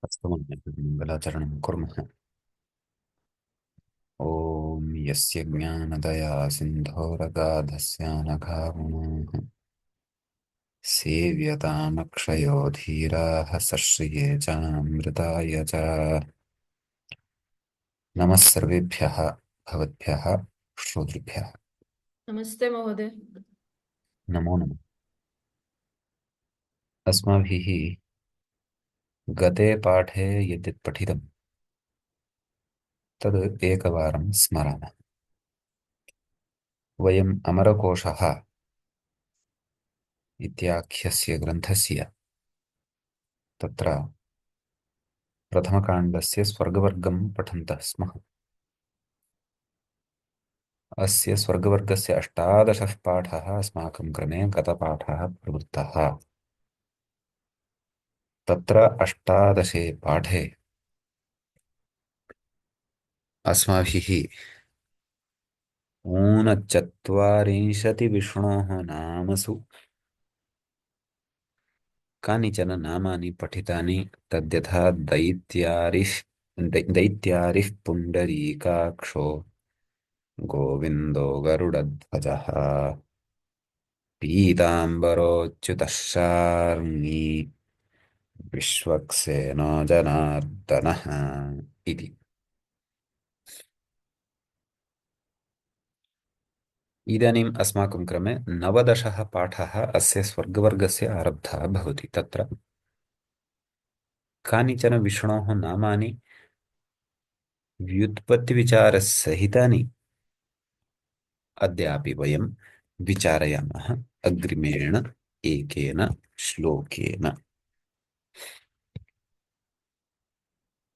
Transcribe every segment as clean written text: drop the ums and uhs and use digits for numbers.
अस्तु मङ्गलाचरणं कुर्मः। ॐ यस्य ज्ञानदया सिन्धोरगाधस्यानघावणोः सेव्यतामक्षयो धीराः सर्षिये चामृताय च। नमः सर्वेभ्यः भवद्भ्यः श्रोतृभ्यः नमस्ते महोदय। नमो नमः। अस्माभिः गते पाठे यद्यत् पठितं तद् एकवारं स्मरामः। वयम् अमरकोशः इत्याख्यस्य ग्रन्थस्य तत्र प्रथमकाण्डस्य स्वर्गवर्गं पठन्तः स्मः। अस्य स्वर्गवर्गस्य 18 पाठः अस्माकं क्रमे गतपाठः प्रवृत्तः। तत्र 18 पाठे अस्माभिः ऊनचत्वारिंशतिविष्णोः नामसु कानिचन नामानि पठितानि। तद्यथा दैत्यारिः पुण्डरीकाक्षो गोविन्दो गरुडध्वजः पीताम्बरोऽच्युतः शार्ङ्गी विश्वक्सेनो जनार्दनः इति। इदानीम् अस्माकं क्रमे 19 पाठः अस्य स्वर्गवर्गस्य आरब्धः भवति। तत्र कानिचन विष्णोः नामानि व्युत्पत्तिविचारसहितानि अद्यापि वयं विचारयामः अग्रिमेण एकेन श्लोकेन।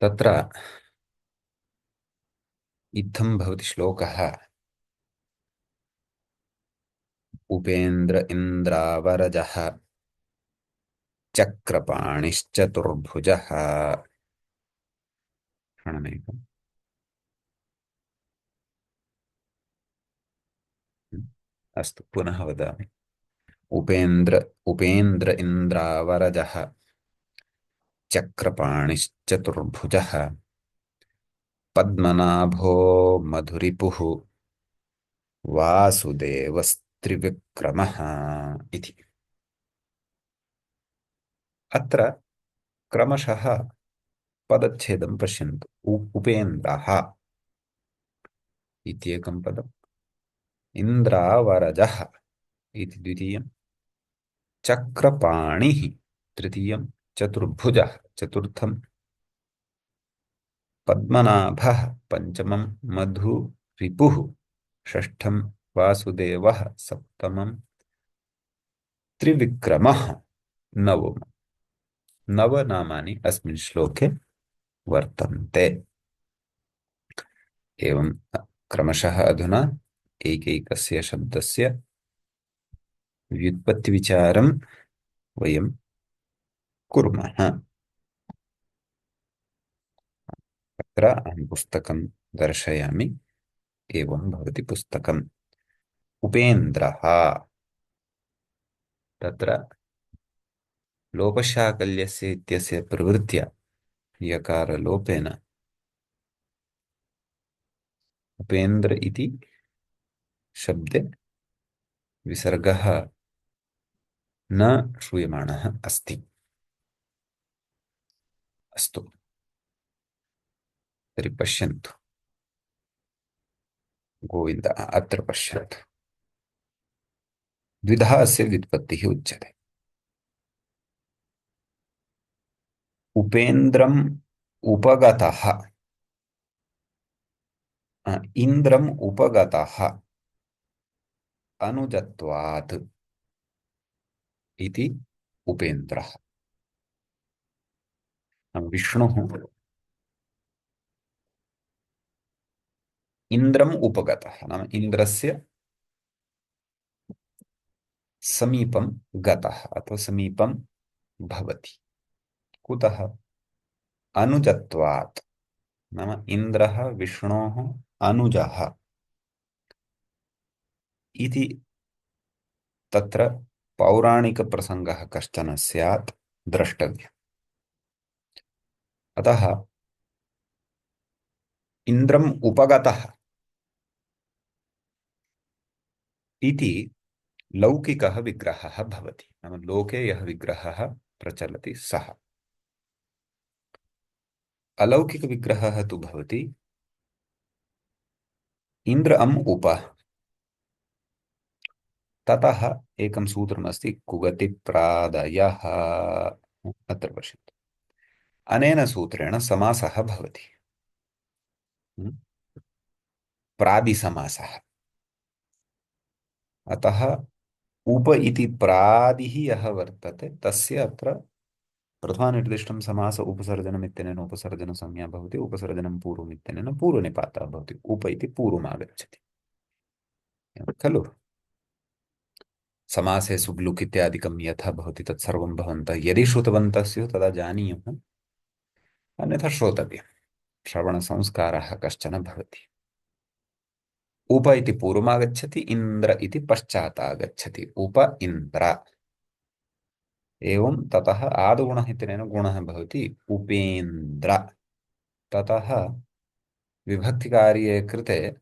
तत्र इत्थं भवति श्लोकः। उपेन्द्र इन्द्रावरजः चक्रपाणिश्चतुर्भुजः। क्षणमेकम्। अस्तु, पुनः वदामि। उपेन्द्र इन्द्रावरजः चक्रपाणिश्चतुर्भुजः पद्मनाभो मधुरिपुः वासुदेवस्त्रिविक्रमः इति। अत्र क्रमशः पदच्छेदं पश्यन्तु। उपेन्द्रः इत्येकं पदम्, इन्द्रावरजः इति द्वितीयं, चक्रपाणिः तृतीयं, चतुर्भुजः चतुर्थं, पद्मनाभः पञ्चमं, मधुरिपुः षष्ठं, वासुदेवः सप्तमं, त्रिविक्रमः नवमम्। नवनामानि अस्मिन् श्लोके वर्तन्ते। एवं क्रमशः अधुना एकैकस्य शब्दस्य व्युत्पत्तिविचारं वयं कुर्मः। अत्र अहं पुस्तकं दर्शयामि। एवं भवति पुस्तकम्। उपेन्द्रः तत्र लोपशाकल्यस्य इत्यस्य प्रवृत्या यकारलोपेन उपेन्द्र इति शब्दे विसर्गः न श्रूयमाणः अस्ति। अस्तु, तर्हि पश्यन्तु। गोविन्द अत्र पश्यन्तु। द्विधा अस्य व्युत्पत्तिः उच्यते। उपेन्द्रम् उपगतः, इन्द्रम् उपगतः अनुजत्वात् इति उपेन्द्रः। विष्णुः इन्द्रम् उपगतः नाम इन्द्रस्य समीपं गतः अथवा समीपं भवति। कुतः? अनुजत्वात् नाम इन्द्रः विष्णोः अनुजः इति। तत्र पौराणिकप्रसङ्गः कश्चन स्यात् द्रष्टव्यः। अतः इन्द्रम् उपगतः इति लौकिकः विग्रहः भवति। नाम लोके यः विग्रहः प्रचलति सः। अलौकिकविग्रहः तु भवति इन्द्र अम् उप। ततः एकं सूत्रमस्ति कुगतिप्रादयः। अत्र पश्यन्तु। अनेन सूत्रेण समासः भवति। प्रादिसमासः। अतः उप इति प्रादिः यः वर्तते तस्य अत्र प्रथमानिर्दिष्टं समास उपसर्जनम् इत्यनेन उपसर्जनसंज्ञा भवति। उपसर्जनं पूर्वम् इत्यनेन पूर्वनिपातः भवति। उप इति पूर्वमागच्छति खलु। समासे सुब्लुक् इत्यादिकं यथा भवति तत्सर्वं भवन्तः यदि श्रुतवन्तः स्युः तदा जानीयुः, अन्यथा श्रोतव्यम्। श्रवणसंस्कारः कश्चन भवति। उप इति पूर्वमागच्छति, इन्द्र इति पश्चात् आगच्छति। उप इन्द्र। एवं ततः आदुगुणः इत्यनेन गुणः भवति उपेन्द्र। ततः विभक्तिकार्ये कृते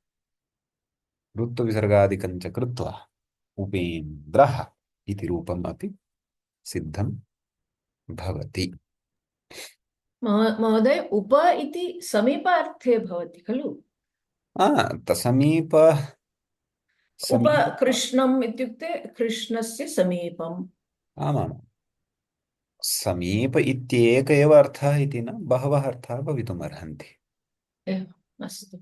ऋत्वविसर्गादिकं च कृत्वा उपेन्द्रः इति रूपम् अपि सिद्धं भवति। महोदय, उप इति समीपार्थे भवति खलु? समीप उप समीप कृष्णम् इत्युक्ते कृष्णस्य समीपम्। आमाम्। समीप इत्येक एव अर्थः इति न, बहवः अर्थाः भवितुमर्हन्ति। एवम्, अस्तु।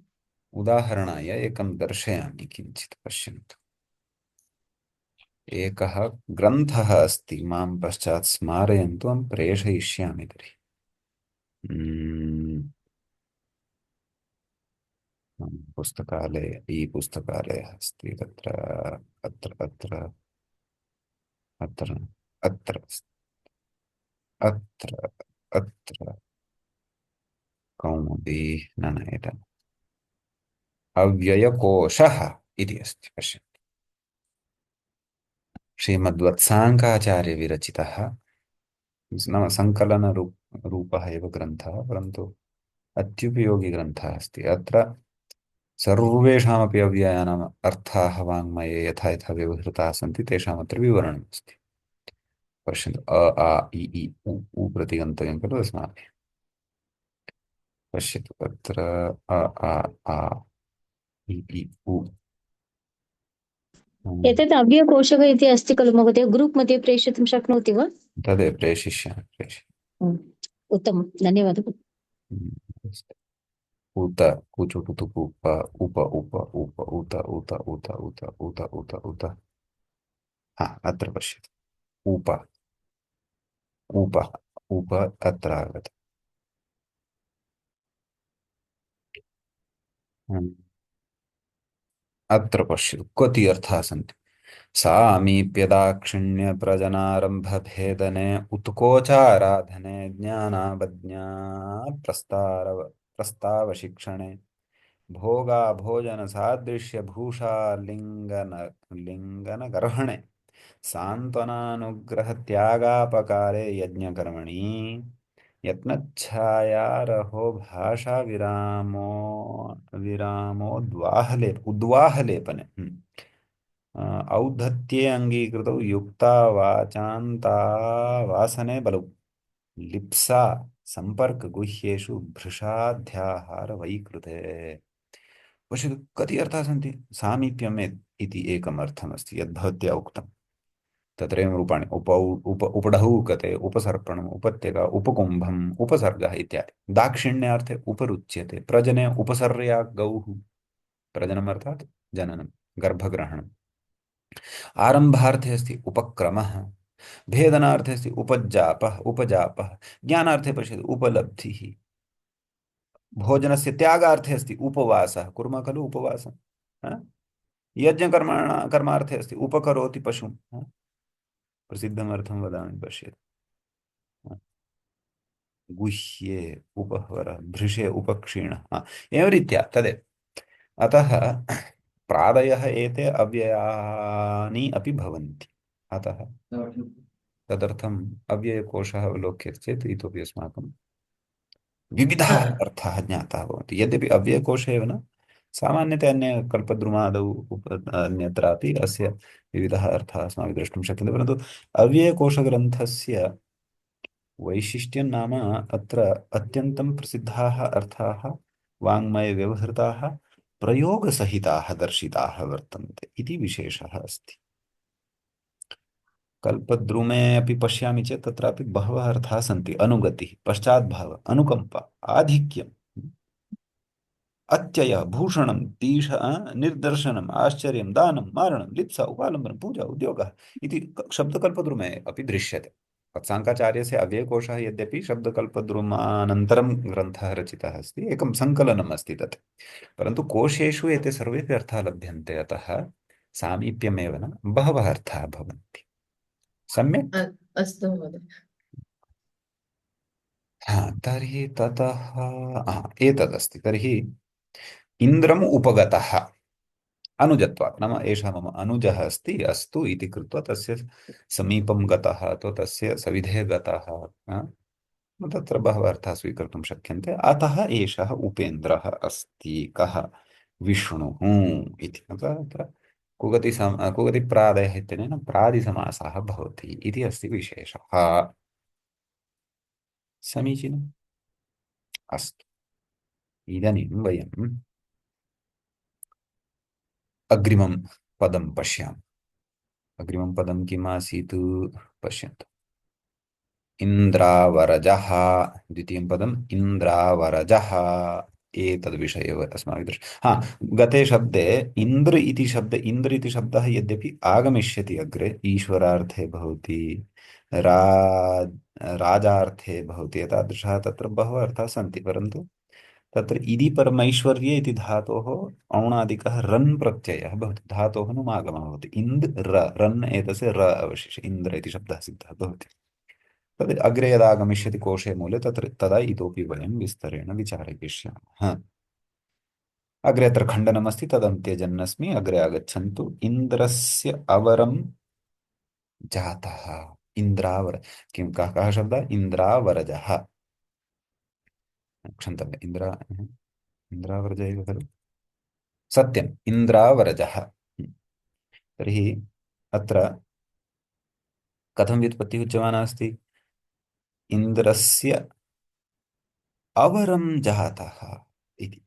उदाहरणाय एकं दर्शयामि, किञ्चित् पश्यन्तु। एकः ग्रन्थः अस्ति, मां पश्चात् स्मारयन्तु, अहं प्रेषयिष्यामि तर्हि। पुस्तकालये ई पुस्तकालयः अस्ति तत्र। अत्र अत्र अत्र अत्र अत्र अत्र कौमुदी न न एतत् अव्ययकोशः इति अस्ति। पश्यन्तु। श्रीमद्वत्साङ्काचार्यविरचितः, नाम रूपः एव ग्रन्थः, परन्तु अत्युपयोगि ग्रन्थः अस्ति। अत्र सर्वेषामपि अव्ययानाम् अर्थाः वाङ्मये यथा यथा व्यवहृताः सन्ति तेषाम् अत्र विवरणम् अस्ति। पश्यन्तु। अ आ इ ई उ उ प्रति गन्तव्यं खलु अस्माभिः। पश्यतु अत्र अ आ आ इ ई उ। एतत् अव्ययकोशः इति अस्ति खलु महोदय, ग्रूप् मध्ये प्रेषयितुं शक्नोति वा? तदेव प्रेषयिष्यामि। उत्तमं, धन्यवादः। उत कुचुकुतु उप उप उप उप उत उत उत उत उत उत उत। अत्र पश्यतु। उप उप उप अत्र आगतम्। अत्र पश्यतु कति अर्थाः सन्ति। सामीप्यदाक्षिण्यप्रजनारम्भभेदने उत्कोचाराधने ज्ञानावज्ञा प्रस्तावशिक्षणे भोगाभोजनसादृश्यभूषा लिङ्गनगर्हणे सान्त्वनानुग्रहत्यागापकारे यज्ञकर्मणि यत्नच्छायारहो भाषा उद्वाहलेपने औद्धत्ये अङ्गीकृतौ युक्ता वाचान्ता वासने बलौ लिप्सा संपर्क गुह्येषु भृशाध्याहार वैकृते। पश्यतु कति अर्थाः सन्ति। सामीप्यम् इति एकम् अर्थमस्ति यद्भवत्या उक्तं। तत्रैव रूपाणि उपढौकते, उपसर्पणम्, उपत्यका, उपकुम्भम्, उपसर्गः इत्यादि। दाक्षिण्यार्थे उपरुच्यते, प्रजने उपसर्या गौः। प्रजनम् अर्थात् जननं, गर्भग्रहणम्। आरम्भार्थे अस्ति उपक्रमः, भेदनार्थे अस्ति उपजापः उपजापः, ज्ञानार्थे पश्यतु उपलब्धिः, भोजनस्य त्यागार्थे अस्ति उपवासः, कुर्मः खलु उपवासं। कर्मार्थे अस्ति उपकरोति पशुं। प्रसिद्धमर्थं वदामि, पश्यतु। गुह्ये उपहरः, भृशे उपक्षीणः, एवं रीत्या तदेव। अतः प्रादयः एते अव्ययानि अपि भवन्ति। अतः तदर्थम् अव्ययकोशः अवलोक्यते चेत् इतोपि अस्माकं विविधाः हाँ अर्थाः ज्ञाताः भवन्ति। यद्यपि अव्ययकोशे एव न, सामान्यतया अन्य कल्पद्रुमादौ अन्यत्रापि अस्य विविधाः अर्थाः अस्माभिः द्रष्टुं शक्यन्ते, परन्तु अव्ययकोशग्रन्थस्य वैशिष्ट्यं नाम अत्र अत्यन्तं प्रसिद्धाः अर्थाः वाङ्मयव्यवहृताः प्रयोगसहिताः दर्शिताः वर्तन्ते इति विशेषः अस्ति। कल्पद्रुमे अपि पश्यामि चेत् तत्रापि बहवः अर्थाः सन्ति। अनुगतिः, पश्चाद्भावः, अनुकम्पा, आधिक्यम्, अत्ययः, भूषणं, निर्दर्शनम्, आश्चर्यं, दानं, मारणं, लिप्सा, उपालम्बनं, पूजा, उद्योगः इति शब्दकल्पद्रुमे अपि दृश्यते। वत्साङ्काचार्यस्य अव्ययकोशः यद्यपि शब्दकल्पद्रुमानन्तरं ग्रन्थः रचितः अस्ति, एकं सङ्कलनम् अस्ति तत्, परन्तु कोशेषु एते सर्वेपि अर्थाः लभ्यन्ते, अतः सामीप्यमेव न बहवः अर्थाः भवन्ति। सम्यक्। अस्तु महोदय। हा, तर्हि ततः एतदस्ति। तर्हि इन्द्रम् उपगतः अनुजत्वात्, नाम एषः मम अनुजः अस्ति, अस्तु इति कृत्वा तस्य समीपं गतः अथवा तस्य सविधे गतः, तत्र बहवः अर्थाः स्वीकर्तुं शक्यन्ते। अतः एषः उपेन्द्रः अस्ति। कः? विष्णुः इति। अतः कुगतिप्रादयः इत्यनेन प्रादिसमासः भवति इति अस्ति विशेषः। समीचीनम्। अस्तु, इदानीं वयम् अग्रिमं पदं पश्यामः। अग्रिमं पदं किम् आसीत्? पश्यन्तु। इन्द्रावरजः, द्वितीयं पदम् इन्द्रावरजः। एतद्विषये एव अस्माभिः हा, गते शब्दे इन्द्र इति शब्दः यद्यपि आगमिष्यति अग्रे, ईश्वरार्थे भवति, रा राजार्थे भवति, एतादृशः तत्र बहवः अर्थाः सन्ति, परन्तु तत्र इदि परमैश्वर्ये इति धातोः औणादिकः रन् प्रत्ययः भवति, धातोः नुमागमः भवति। रन् एतस्य र अवशिष्य इन्द्र इति शब्दः सिद्धः भवति। तद् अग्रे यदा आगमिष्यति कोशे मूले तत्र तदा इतोपि वयं विस्तरेण विचारयिष्यामः। अग्रे अत्र खण्डनमस्ति, तदन्त्यजन्नस्मि। अग्रे आगच्छन्तु। इन्द्रस्य अवरं जातः। इन्द्रावर, किं कः शब्दः? इन्द्रावरजः। क्षन्तव्य, इन्द्रावरज एव खलु? सत्यम्, इन्द्रावरजः। तर्हि अत्र कथं व्युत्पत्तिः उच्यमाना अस्ति? इन्द्रस्य अवरं जातः इति।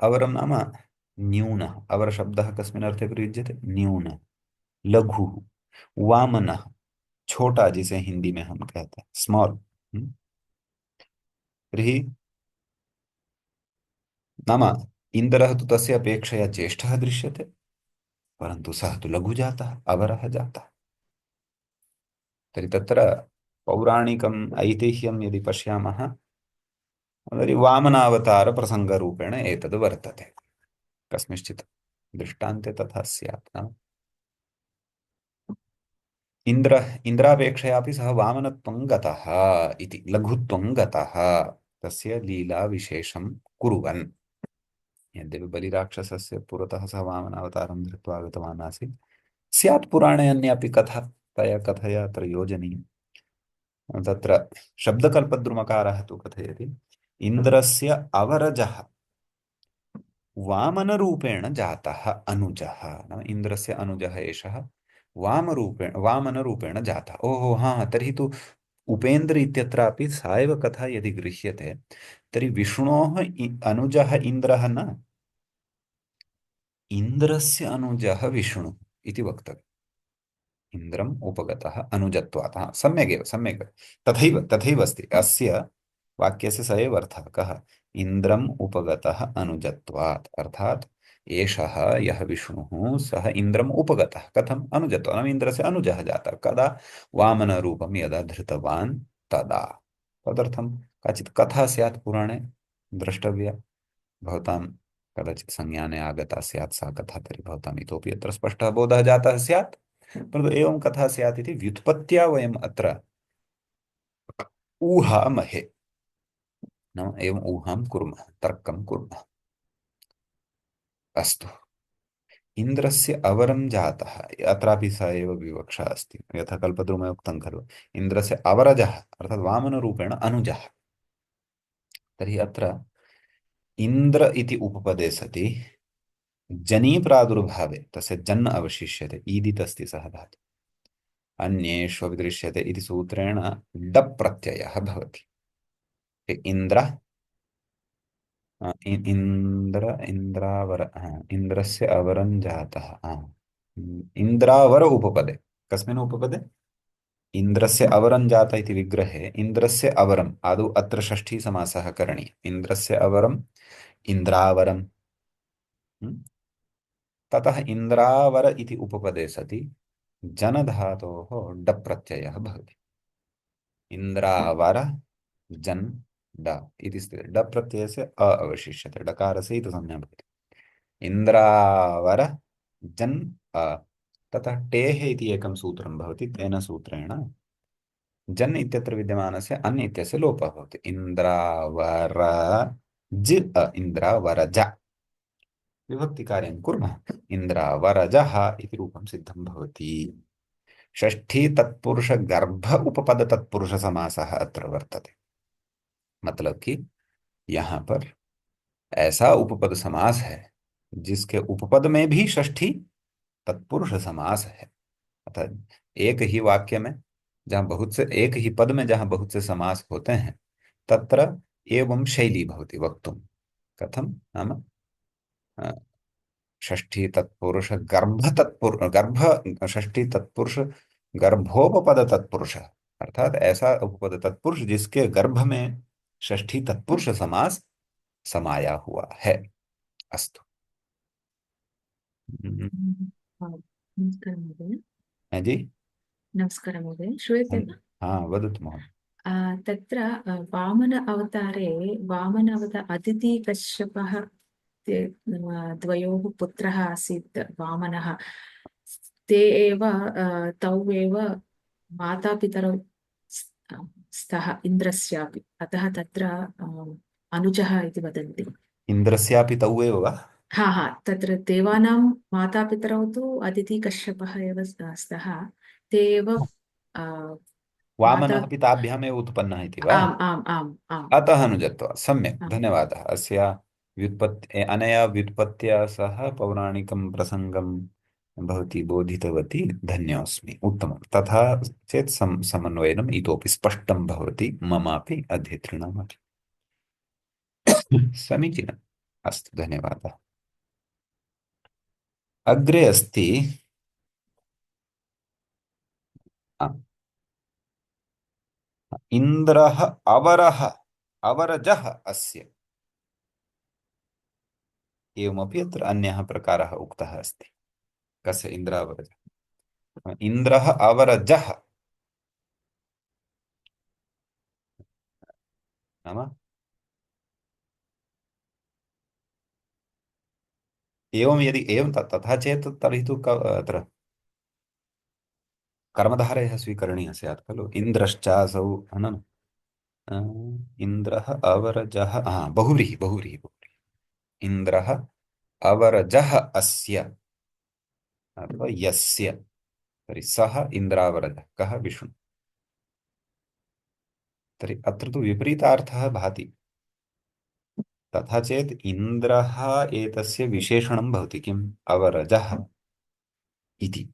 अवरं नाम न्यूनः। अवरशब्दः कस्मिन् अर्थे प्रयुज्यते? न्यूनः, लघुः, वामनः, छोटा, जिसे हिंदी में हम कहते हैं स्मॉल। तर्हि नाम इन्द्रः तु तस्य अपेक्षया ज्येष्ठः दृश्यते, परन्तु सः तु लघु जातः, अवरः जातः। तर्हि तत्र पौराणिकम् ऐतिह्यं यदि पश्यामः तर्हि वामनावतारप्रसङ्गरूपेण एतद् वर्तते। कस्मिंश्चित् दृष्टान्ते तथा स्यात् न? इन्द्रापेक्षयापि सः वामनत्वं गतः इति, लघुत्वं गतः, तस्य लीलाविशेषं कुर्वन्। यद्यपि बलिराक्षसस्य पुरतः सः वामनावतारं धृत्वा आगतवान् आसीत्, स्यात् पुराणे अन्यापि कथा, तया कथया अत्र योजनीयम्। तत्र शब्दकल्पद्रुमकारः तु कथयति, इन्द्रस्य अवरजः वामनरूपेण जातः अनुजः, नाम इन्द्रस्य अनुजः एषः वामनरूपेण जातः। ओहो हा, तर्हि तु उपेन्द्र इत्यत्रापि सा एव कथा यदि गृह्यते, तर्हि विष्णोः अनुजः इन्द्रः न, इन्द्रस्य अनुजः विष्णुः इति वक्तव्यम्। इन्द्रम् उपगतः अनुजत्वात्। सम्यगेव, सम्यक्, तथैव तथैव अस्ति अस्य वाक्यस्य स एव अर्थः। कः? इन्द्रम् उपगतः अनुजत्वात्, अर्थात् एषः यः विष्णुः सः इन्द्रम् उपगतः। कथम्? अनुजत्वात्, नाम इन्द्रस्य अनुजः जातः। कदा? वामनरूपं यदा धृतवान् तदा। तदर्थं काचित् कथा स्यात् पुराणे द्रष्टव्या, भवतां कदाचित् संज्ञाने आगता स्यात् सा कथा, तर्हि भवताम् इतोपि अत्र स्पष्टः बोधः जातः स्यात्। परन्तु एवं कथा स्यात् इति व्युत्पत्त्या वयम् अत्र ऊहामहे, नाम एवम् ऊहां कुर्मः, तर्कं कुर्मः। अस्तु, इन्द्रस्य अवरं जातः, अत्रापि स एव विवक्षा अस्ति, यथा कल्पद्रुमे उक्तं खलु, इन्द्रस्य अवरजः अर्थात् वामनरूपेण अनुजः। तर्हि अत्र इन्द्र इति उपपदे सति जनी प्रादुर्भावे तस्य जन् अवशिष्यते, ईदित् अस्ति सः धातुः। अन्येष्वपि दृश्यते इति सूत्रेण डप् प्रत्ययः भवति। इन्द्र इन्द्र इन्द्रावर इन्द्रस्य अवरं जातः। इन्द्रावर उपपदे, कस्मिन् उपपदे? इन्द्रस्य अवरं जात इति विग्रहे इन्द्रस्य अवरम् आदौ अत्र षष्ठी समासः करणीयः। इन्द्रस्य अवरम् इन्द्रावरम्। ततः इन्द्रावर इति उपपदे सति जनधातोः डप् प्रत्ययः भवति। इन्द्रावर जन् ड इति स्थिते डप् प्रत्ययस्य अ अवशिष्यते, डकारस्य इति संज्ञा भवति। इन्द्रावर जन् अ। ततः टेः इति एकं सूत्रं भवति, तेन सूत्रेण जन् इत्यत्र विद्यमानस्य अन् इत्यस्य लोपः भवति। इन्द्रावर ज अ इन्द्रावरज विभक्तिकार्यं कुर्मः, इन्द्रावरजः इति रूपं सिद्धं भवति। षष्ठी तत्पुरुष गर्भ उपपद तत्पुरुष समासः अत्र वर्तते। मतलब कि यहाँ पर ऐसा उपपद समास है जिसके उपपद में भी षष्ठी तत्पुरुष समास है। अर्थात एक ही वाक्य में जहाँ बहुत से, एक ही पद में जहाँ बहुत से समास होते हैं, तत्र एवं शैली भवति वक्तुम्। कथं नाम षष्ठी तत्पुरुष गर्भ तत्पुरुष गर्भ षष्ठी तत्पुरुष गर्भोपपद तत्पुरुष, अर्थात ऐसा उपपद तत्पुरुष जिसके गर्भ में षष्ठी तत्पुरुष समास समाया हुआ है। अस्तु। नमस्कारः महोदय। है जी। नमस्कारः महोदय, श्रूयते वा? हाँ, वदतु महोदय। तत्र वामन अवतारे अदितिकश्यपः द्वयोः पुत्रः आसीत् वामनः। ते एव तौ एव मातापितरौ स्तः इन्द्रस्यापि, अतः तत्र अनुजः इति वदन्ति। इन्द्रस्यापि तौ एव वा? हा हा, तत्र देवानां मातापितरौ तु अदितिकश्यपः एव स्तः। ते एव माता। वामनः पिताभ्यामेव उत्पन्नः इति वा? आम् आम् आम् आम् अतः अनुजत्वा सम्यक्, आम्। धन्यवादः। अस्य व्युत्पत्ति अनया व्युत्पत्त्या सह पौराणिकं प्रसङ्गं भवती बोधितवती, धन्योऽस्मि। उत्तमं। तथा चेत् समन्वयनम् इतोपि स्पष्टं भवति ममापि अध्येतॄणामपि। समीचीनम्। अस्तु, धन्यवादः। अग्रे अस्ति इन्द्रः अवरः अवरजः अस्य। एवमपि अत्र अन्यः प्रकारः उक्तः अस्ति। कस्य? इन्द्रावरजः। इन्द्रः अवरजः नाम एवं, यदि एवं तथा चेत् तर्हि तु अत्र कर्मधारयः स्वीकरणीयः स्यात् खलु। इन्द्रश्चासौ न इन्द्रः अवरजः, बहुव्रीहि बहुव्रीहि बहुव्रीहि। इन्द्रः अवरजः अस्य अथवा यस्य, तर्हि सः इन्द्रावरजः कः? विष्णु। तर्हि अत्र तु विपरीतार्थः भाति। तथा चेत् इन्द्रः एतस्य विशेषणं भवति, किम्? अवरजः इति।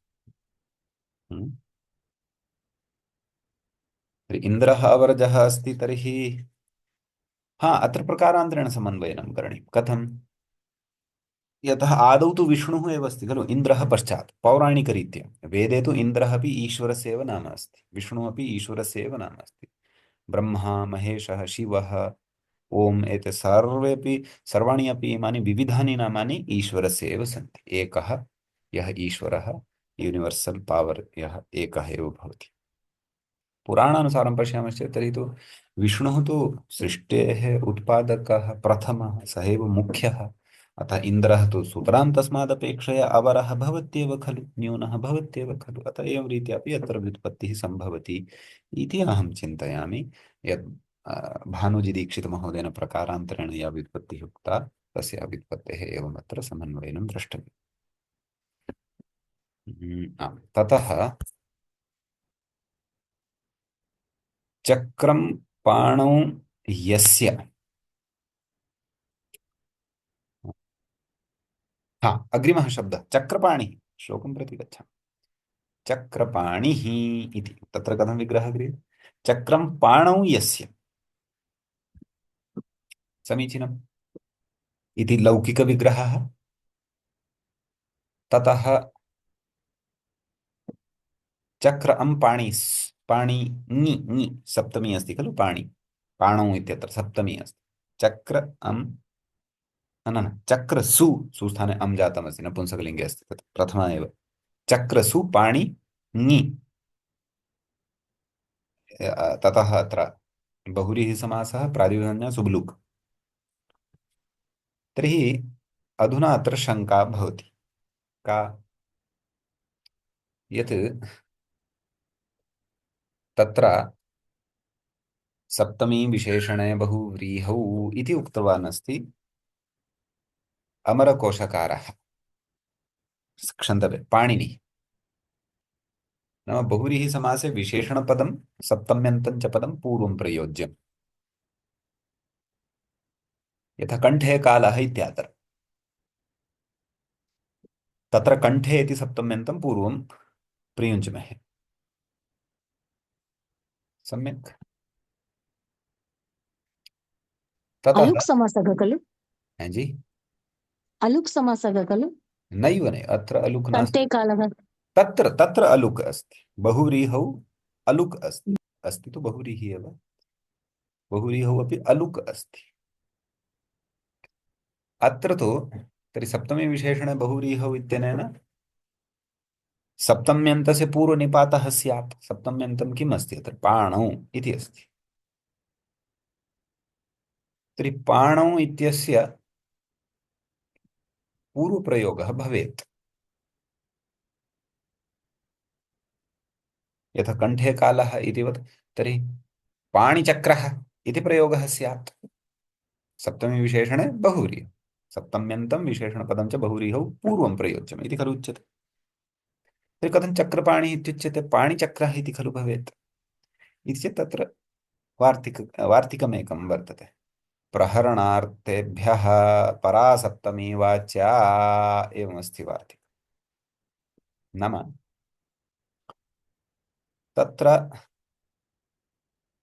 तर्हि इन्द्रः अवरजः अस्ति, तर्हि अत्र प्रकारान्तरेण समन्वयनं करणीयं। कथं? यतः आदौ तु विष्णुः एव अस्ति खलु, इन्द्रः पश्चात्। पौराणिकरीत्या वेदे तु इन्द्रः अपि ईश्वरस्य एव नाम अस्ति, विष्णुः अपि ईश्वरस्य एव नाम अस्ति। ब्रह्मा, महेशः, शिवः, ओम्, एते सर्वेपि सर्वाणि अपि इमानि विविधानि नामानि ईश्वरस्य एव सन्ति। एकः यः ईश्वरः, यूनिवर्सल् पावर् यः एकः एव भवति। पुराणानुसारं पश्यामश्चेत् तर्हि तु विष्णुः तु सृष्टेः उत्पादकः प्रथमः, सः एव मुख्यः। अतः इन्द्रः तु सुतरां तस्मादपेक्षया अवरः भवत्येव खलु, न्यूनः भवत्येव खलु। अतः एवं रीत्या अपि अत्र व्युत्पत्तिः सम्भवति इति अहं चिन्तयामि। यद् भानुजीदीक्षितमहोदयेन प्रकारान्तरेण या व्युत्पत्तिः उक्ता, तस्य व्युत्पत्तेः एवम् अत्र समन्वयनं द्रष्टव्यम्। ततः चक्रं पाणौ यस्य हाँ, अग्रिमः शब्दः चक्रपाणिः। श्लोकं प्रति गच्छामः। चक्रपाणिः इति तत्र कथं विग्रहः क्रियते? चक्रं पाणौ यस्य, समीचीनम्, इति लौकिकविग्रहः। ततः चक्र अं पाणि, पाणि ङि ङि सप्तमी अस्ति खलु, पाणि पाणौ इत्यत्र सप्तमी अस्ति। चक्र अं, न न न, चक्र सु, सुस्थाने अं जातमस्ति, नपुंसकलिङ्गे अस्ति तत् प्रथमा एव। चक्र सु पाणि ङि, ततः अत्र बहुव्रीहि समासः, प्रातिपदिकसंज्ञा सुब्लुक्। तर्हि अधुना अत्र शङ्का भवति, का, यत् तत्र सप्तमी विशेषणे बहुव्रीहौ इति उक्तवान् अस्ति अमरकोशकारः, क्षन्तव्य पाणिनिः। नाम बहुव्रीहि समासे विशेषणपदं सप्तम्यन्तं च पदं पूर्वं प्रयोज्यम्, यथा कण्ठे कालः इत्यादि। तत्र कण्ठे इति सप्तम्यन्तं पूर्वं प्रयुञ्ज्महे। सम्यक्। ततः, अलुक् समासः खलु? हाँ जी, अलुक् समासः खलु? नैव नै, अत्र अलुक् नास्ति। कण्ठे कालः। तत्र तत्र अलुक् अस्ति, बहुव्रीहौ अलुक् अस्ति, अस्ति तु बहुव्रीहि एव, बहुव्रीहौ अपि अलुक् अस्ति। अत्र तु तर्हि सप्तमी विशेषणे बहुव्रीहौ इत्यनेन सप्तम्यन्तस्य पूर्वनिपातः स्यात्। सप्तम्यन्तं किम् अस्ति अत्र? पाणौ इति अस्ति। तर्हि पाणौ इत्यस्य पूर्वप्रयोगः भवेत्, यथा कण्ठे कालः इतिवत्। तर्हि पाणिचक्रः इति प्रयोगः स्यात् सप्तमी विशेषणे बहुव्रीहि, सप्तम्यन्तं विशेषणपदं च बहुव्रीहौ पूर्वं प्रयोज्यम् इति खलु उच्यते। तर्हि कथं चक्रपाणि इत्युच्यते? पाणिचक्रः इति खलु भवेत्। इति चेत् तत्र वार्तिकमेकं वर्तते। प्रहरणार्थेभ्यः परासप्तमी वाच्या, एवमस्ति वार्तिकम्। नाम तत्र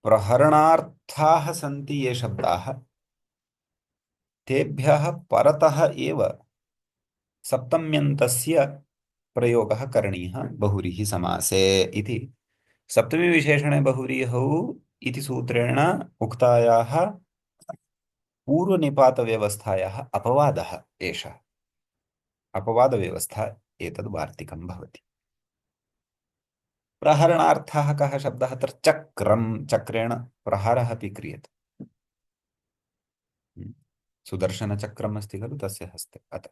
प्रहरणार्थाः सन्ति ये शब्दाः, तेभ्यः परतः एव सप्तम्यन्तस्य प्रयोगः करणीयः बहुव्रीहि समासे इति। सप्तमी विशेषणे बहुव्रीहौ इति सूत्रेण उक्तायाः पूर्वनिपातव्यवस्थायाः अपवादः एषः। अपवादव्यवस्था एतद् वार्तिकं भवति। प्रहरणार्थः कः शब्दः? अत्र चक्रं, चक्रेण प्रहारः अपि क्रियते। सुदर्शनचक्रम् अस्ति खलु तस्य हस्ते, अतः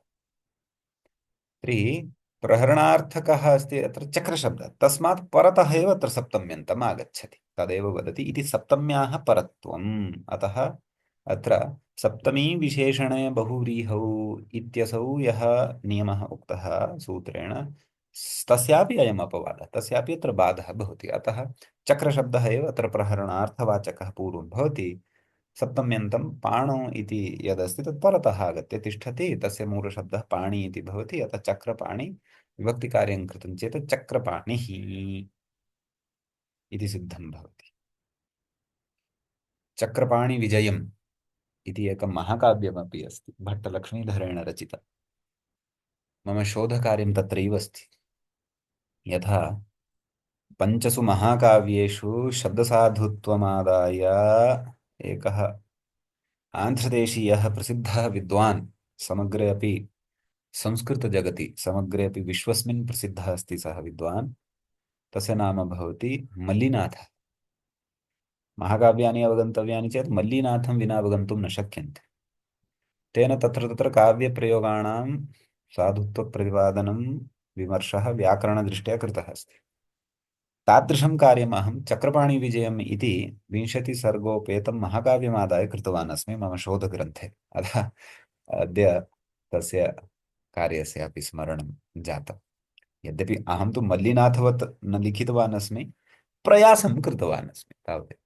तर्हि प्रहरणार्थकः अस्ति अत्र चक्रशब्दः, तस्मात् परतः एव अत्र सप्तम्यन्तम् आगच्छति, तदेव वदति इति सप्तम्याः परत्वम्। अतः अत्र सप्तमी विशेषणे बहुव्रीहौ इत्यसौ यः नियमः उक्तः सूत्रेण, तस्यापि अयम् अपवादः, तस्यापि अत्र बाधः भवति। अतः चक्रशब्दः एव अत्र प्रहरणार्थवाचकः पूर्वं भवति। सप्तम्यन्तं पाणौ इति यदस्ति तत् परतः आगत्य तिष्ठति, तस्य मूलशब्दः पाणि इति भवति। अतः चक्रपाणि विभक्तिकार्यं कृतं चेत् चक्रपाणिः इति सिद्धं भवति। चक्रपाणिविजयम् इति एकं महाकाव्यमपि अस्ति, भट्टलक्ष्मीधरेण रचितं। मम शोधकार्यं तत्रैव अस्ति। यथा पञ्चसु महाकाव्येषु शब्दसाधुत्वमादाय एकः आन्ध्रदेशीयः प्रसिद्धः विद्वान्, समग्रे अपि संस्कृतजगति, समग्रे अपि विश्वस्मिन् प्रसिद्धः अस्ति सः विद्वान्। तस्य नाम भवति मल्लिनाथः। महाकाव्यानि अवगन्तव्यानि चेत् मल्लिनाथं विना अवगन्तुं न शक्यन्ते। तेन तत्र तत्र काव्यप्रयोगाणां साधुत्वप्रतिपादनं, विमर्शः व्याकरणदृष्ट्या कृतः अस्ति। तादृशं कार्यम् अहं चक्रपाणिविजयम् इति 20 सर्गोपेतं महाकाव्यमादाय कृतवान् अस्मि मम शोधग्रन्थे। अतः अद्य तस्य कार्यस्य अपि स्मरणं जातम्। यद्यपि अहं तु मल्लिनाथवत् न लिखितवान् अस्मि, प्रयासं कृतवान् अस्मि तावदेव।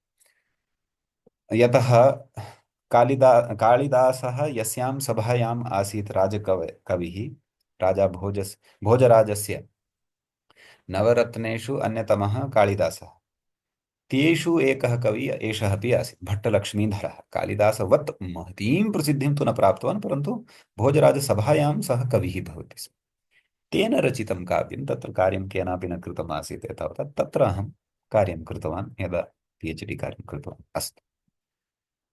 यतः कालिदासः यस्यां सभायाम् आसीत् राजकविः, राजा भोजराजस्य नवरत्नेषु अन्यतमः कालिदासः। तेषु एकः कवि एषः अपि आसीत् भट्टलक्ष्मीधरः। कालिदासवत् महतीं प्रसिद्धिं तु न प्राप्तवान्, परन्तु भोजराजसभायां सः कविः भवति स्म। तेन रचितं काव्यं, तत्र कार्यं केनापि न कृतम् आसीत् एतावता। तत्र अहं कार्यं कृतवान्, यदा PhD कार्यं कृतवान्। अस्तु,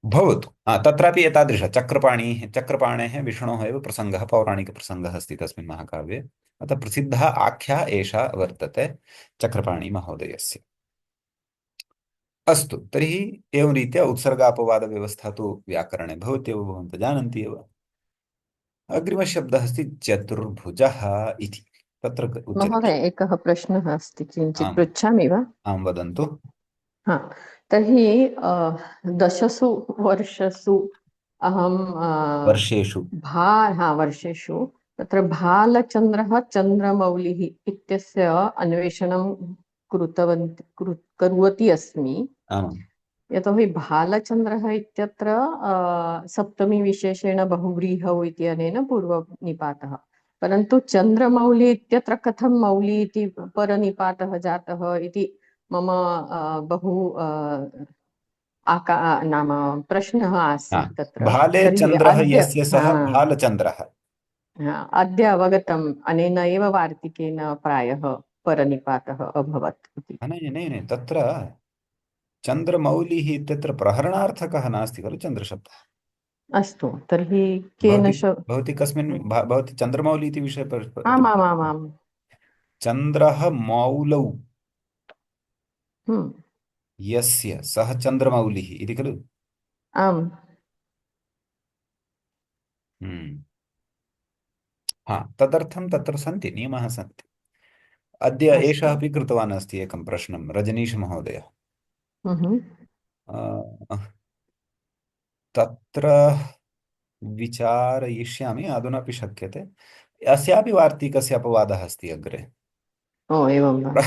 भवतु। तत्रापि एतादृश चक्रपाणेः विष्णोः एव प्रसङ्गः, पौराणिकप्रसङ्गः अस्ति तस्मिन् महाकाव्ये। अतः प्रसिद्धः आख्या एषा वर्तते चक्रपाणिमहोदयस्य। अस्तु, तर्हि एवं रीत्या उत्सर्गापवादव्यवस्था तु व्याकरणे भवत्येव, भवन्तः जानन्ति एव। अग्रिमशब्दः अस्ति चतुर्भुजः इति। तत्र उच्यते। महोदय, एकः प्रश्नः अस्ति, किञ्चित् आम् पृच्छामि वा? आं, वदन्तु। हा, तर्हि 10 वर्षेषु अहं वर्षेषु वर्षेषु तत्र भालचन्द्रः चन्द्रमौलिः इत्यस्य अन्वेषणं करोति अस्मि। आम् यतोहि भालचन्द्रः इत्यत्र सप्तमीविशेषेण बहुव्रीहौ इत्यनेन पूर्वनिपातः, परन्तु चन्द्रमौली इत्यत्र कथं मौली इति परनिपातः जातः इति मम बहु नाम प्रश्नः आसीत् तत्र। भाले तर्हि चन्द्रः अद्य यस्य सः भालचन्द्रः। अद्य अवगतम्, अनेन एव वार्तिकेन प्रायः परनिपातः अभवत् इति। न, तत्र चन्द्रमौलिः इत्यत्र प्रहरणार्थकः नास्ति खलु चन्द्रशब्दः। अस्तु, तर्हि केन भवती कस्मिन् भवती चन्द्रमौली इति विषये आमामामाम् चन्द्रः मौलौ हम्म, यस्य सः चन्द्रमौलिः इति खलु। आम्। तदर्थं तत्र सन्ति नियमाः सन्ति। अद्य एषः अस्तु। अपि कृतवान् अस्ति एकं प्रश्नं, रजनीशमहोदयः। तत्र विचारयिष्यामि, अधुनापि शक्यते। अस्यापि वार्तिकस्य अपवादः अस्ति अग्रे। ओ, एवं वा?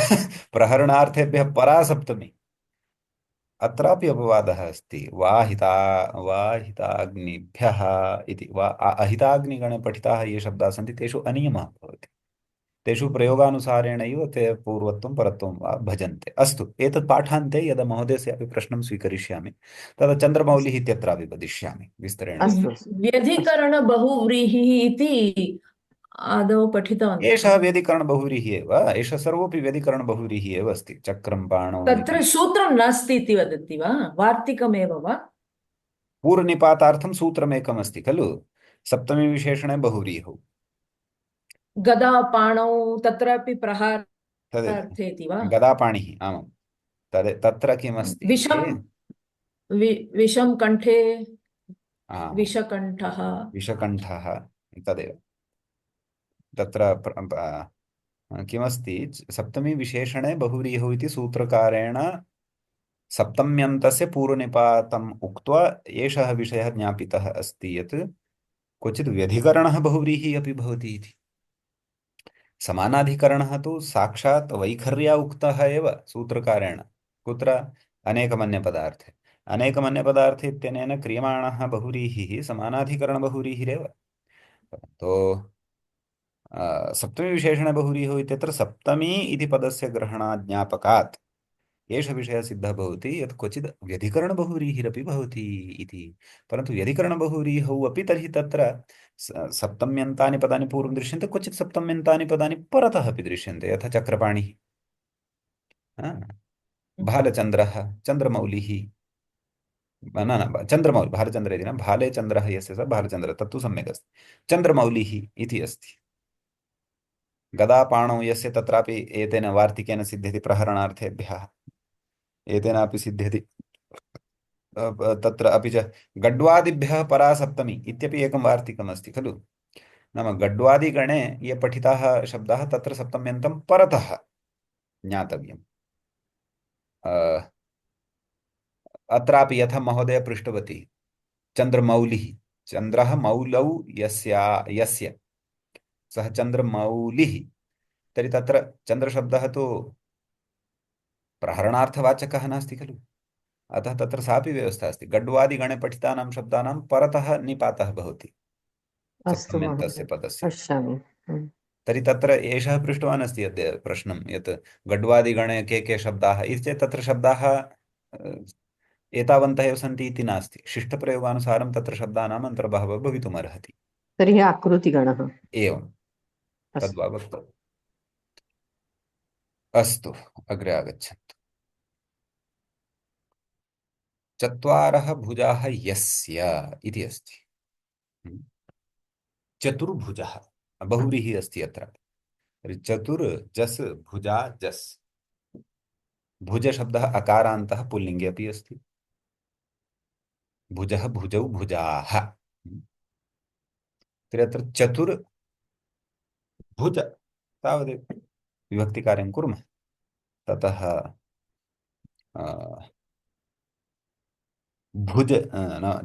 प्रहरणार्थेभ्यः परा सप्तमी, अत्रापि अपवादः अस्ति। वाहिताग्निभ्यः इति अहिताग्निगणे पठिताः ये शब्दाः सन्ति तेषु अनियमः भवति। तेषु प्रयोगानुसारेणैव ते पूर्वत्वं परत्वं वा भजन्ते। अस्तु, एतत् पाठान्ते यदा महोदयस्यापि प्रश्नं स्वीकरिष्यामि तदा चन्द्रमौलिः इत्यत्रापि वदिष्यामि विस्तरेण। व्यधिकरणबहुव्रीहिः इति आदौ पठितवन्तः। एषः व्यधिकरणबहुव्रीहिः एव, एषः सर्वोऽपि व्यधिकरणबहुव्रीहिः एव अस्ति। चक्रं पाणौ तत्र इति सूत्रं नास्ति इति वदति वा? वार्तिकमेव वा? पूर्वनिपातार्थं सूत्रमेकमस्ति खलु, सप्तमी विशेषणे बहुव्रीहौ। गदा पाणौ तत्रापि तद् प्रहारार्थे इति वा? गदापाणिः, आमां। तत्र किमस्ति? विषं कंठे विषकण्ठः तदेव। तत्र किमस्ति? सप्तमी विशेषणे बहुव्रीहौ इति सूत्रकारेण सप्तम्यन्तस्य पूर्वनिपातम् उक्त्वा एषः विषयः ज्ञापितः अस्ति यत् क्वचित् व्यधिकरणः बहुव्रीहिः अपि भवति इति। समानाधिकरणः तु साक्षात् वैखर्या उक्तः एव सूत्रकारेण। कुत्र? अनेकमन्यपदार्थे। अनेकमन्यपदार्थे इत्यनेन क्रियमाणः बहुव्रीहिः समानाधिकरणबहुव्रीहिरेव। तो सप्तमी विशेषणे बहुव्रीहौ इत्यत्र सप्तमी इति पदस्य ग्रहणाज्ञापकात् एषः विषयः सिद्धः भवति यत् क्वचित् व्यधिकरणबहुव्रीहिरपि भवति इति। परन्तु व्यधिकरणबहुव्रीहौ अपि तर्हि तत्र सप्तम्यन्तानि पदानि पूर्वं दृश्यन्ते, क्वचित् सप्तम्यन्तानि पदानि परतः अपि दृश्यन्ते, यथा चक्रपाणिः, भालचन्द्रः, चन्द्रमौलिः। न चन्द्रमौलि, भालचन्द्र इति न, भाले चन्द्रः यस्य सः भालचन्द्रः, तत्तु सम्यक् अस्ति। चन्द्रमौलिः इति अस्ति। गदापाणौ यस्य, तत्रापि एतेन वार्तिकेन सिद्ध्यति प्रहरणार्थेभ्यः, एतेनापि सिद्ध्यति। तत्र अपि च गड्वादिभ्यः परा सप्तमी इत्यपि एकं वार्तिकमस्ति खलु। नाम गड्वादिगणे ये पठिताः शब्दाः तत्र सप्तम्यन्तं परतः ज्ञातव्यम्। अत्रापि यथा महोदय पृष्टवती, चन्द्रमौलिः, चन्द्रः मौलौ यस्य सः चन्द्रमौलिः, तर्हि तत्र चन्द्रशब्दः तु प्रहरणार्थवाचकः नास्ति खलु। अतः तत्र सापि व्यवस्था अस्ति। गड्वादिगणे पठितानां शब्दानां परतः निपातः भवति अस्तु सप्तम्यन्तस्य महोदय, पदस्य। पश्यामि। तर्हि तत्र एषः पृष्टवान् अस्ति यद् प्रश्नं यत् गड्वादिगणे के शब्दाः इति चेत् तत्र शब्दाः एतावन्तः एव सन्ति इति नास्ति। शिष्टप्रयोगानुसारं तत्र शब्दानाम् अन्तर्भावः भवितुमर्हति। तर्हि आकृतिगणः। एवं अस्तु। तद्वा वक्तव्यम्। अस्तु, अग्रे आगच्छन्तु। चत्वारः भुजाः यस्य इति अस्ति। चतुर्भुजः बहुव्रीहिः अस्ति अत्र। तर्हि चतुर् जस् भुजा जस्। भुजशब्दः अकारान्तः पुल्लिङ्गे अपि अस्ति। भुजः भुजौ भुजाः। तर्हि अत्र चतुर् भुज तावदेव विभक्तिकार्यं कुर्मः। ततः भुज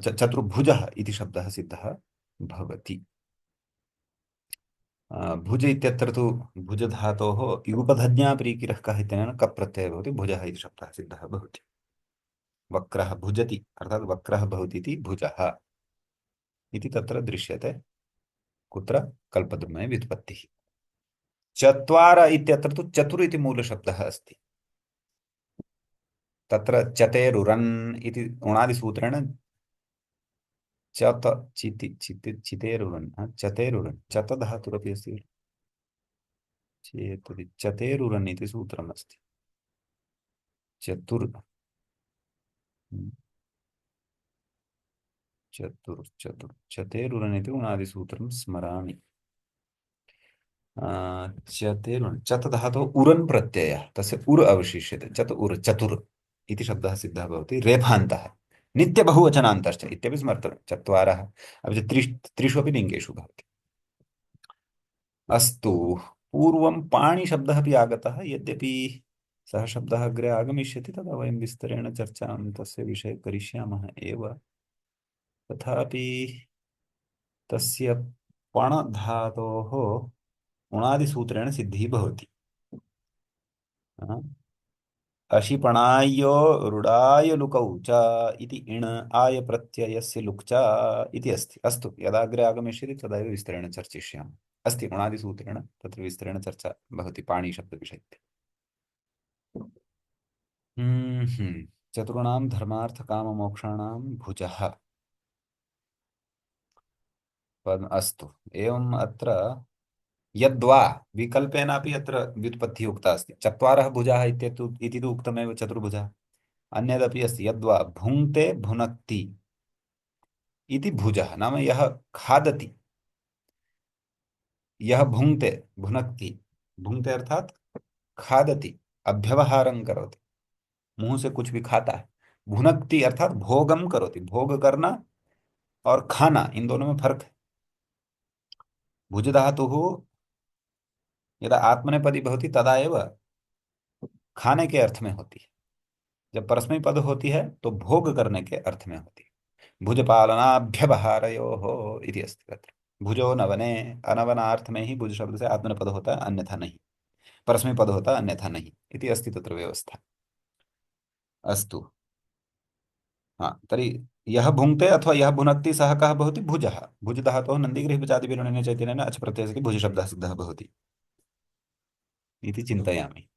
चतुर्भुजः इति शब्दः सिद्धः भवति। भुज इत्यत्र तु भुजधातोः युगपधज्ञा प्रीकिरः कः इत्यनेन कप् प्रत्ययः भवति। भुजः इति शब्दः सिद्धः भवति। वक्रः भुजति अर्थात् वक्रः भवति इति भुजः इति तत्र दृश्यते। कुत्र? कल्पद्रुमे व्युत्पत्तिः। चत्वार इत्यत्र तु चतुर् इति मूलशब्दः अस्ति। तत्र चतेरुरन् इति उणादिसूत्रेण चत चिति चिति चितेरुरन् चतेरुरन् चत धातुरपि अस्ति चेत् चतेरुरन् इति सूत्रम् अस्ति। चतुर् चतुर् चतुर् चतेरुरन् इति उणादिसूत्रं स्मरामि। चतेरुरन् चत धातोः उरन् प्रत्ययः तस्य उर् अवशिष्यते। चत उर् चतुर् इति शब्दः सिद्धः भवति। रेफान्तः नित्यबहुवचनान्तश्च इत्यपि स्मर्तव्यं। चत्वारः अपि च त्रिषु अपि लिङ्गेषु भवति। अस्तु, पूर्वं पाणिशब्दः अपि आगतः। यद्यपि सः शब्दः अग्रे आगमिष्यति तदा वयं विस्तरेण चर्चां तस्य विषये करिष्यामः एव। तथापि तस्य पणधातोः उणादिसूत्रेण सिद्धिः भवति। अशिपणायो रुडाय लुकौ च इति इण आय प्रत्ययस्य लुक् च इति अस्ति। अस्तु, यदा अग्रे आगमिष्यति तदा एव विस्तरेण चर्चिष्यामः। अस्ति उणादिसूत्रेण तत्र विस्तरेण चर्चा भवति पाणिशब्दविषये। चतुर्णां धर्मार्थकाममोक्षाणां भुजः। अस्तु, एवम् अत्र यद्वा विकल्पेनापि अत्र व्युत्पत्तिः उक्ता अस्ति। चत्वारः भुजाः इति तु उक्तमेव चतुर्भुजः। अन्यदपि अस्ति यद्वा भुङ्क्ते भुनक्ति इति भुजः। नाम यः खादति, यः भुङ्क्ते भुनक्ति, भुङ्क्ते अर्थात खादति, अभ्यवहारं करोति, मुंह से कुछ भी खाता है। भुनक्ति अर्थात भोगम करोति, भोग करना और खाना, इन दोनों में फर्क है। भुज धातुः यदा आत्मनेपदी भवति तदा एव खाने के अर्थ में होती है। जब परस्मै पद होती है तो भोग करने के अर्थ में होती है। भुजपालनाभ्यवहारयोः इति अस्ति तत्र। भुजो नवने, अनवनार्थ में ही भुज शब्द से आत्मनेपद होता है, अन्यथा नहीं। परस्मै पद होता है, अन्यथा नहीं। इति अस्ति तत्र व्यवस्था। अस्तु, हाँ, तर्हि यः भुङ्क्ते अथवा यः भुनक्ति सः कः भवति? भुजः। भुज धातोः नन्दीगृहीपजादिविलोलेन चैतन्येन अच् प्रत्ययस्य भुजशब्दः सिद्धः भवति इति चिन्तयामि।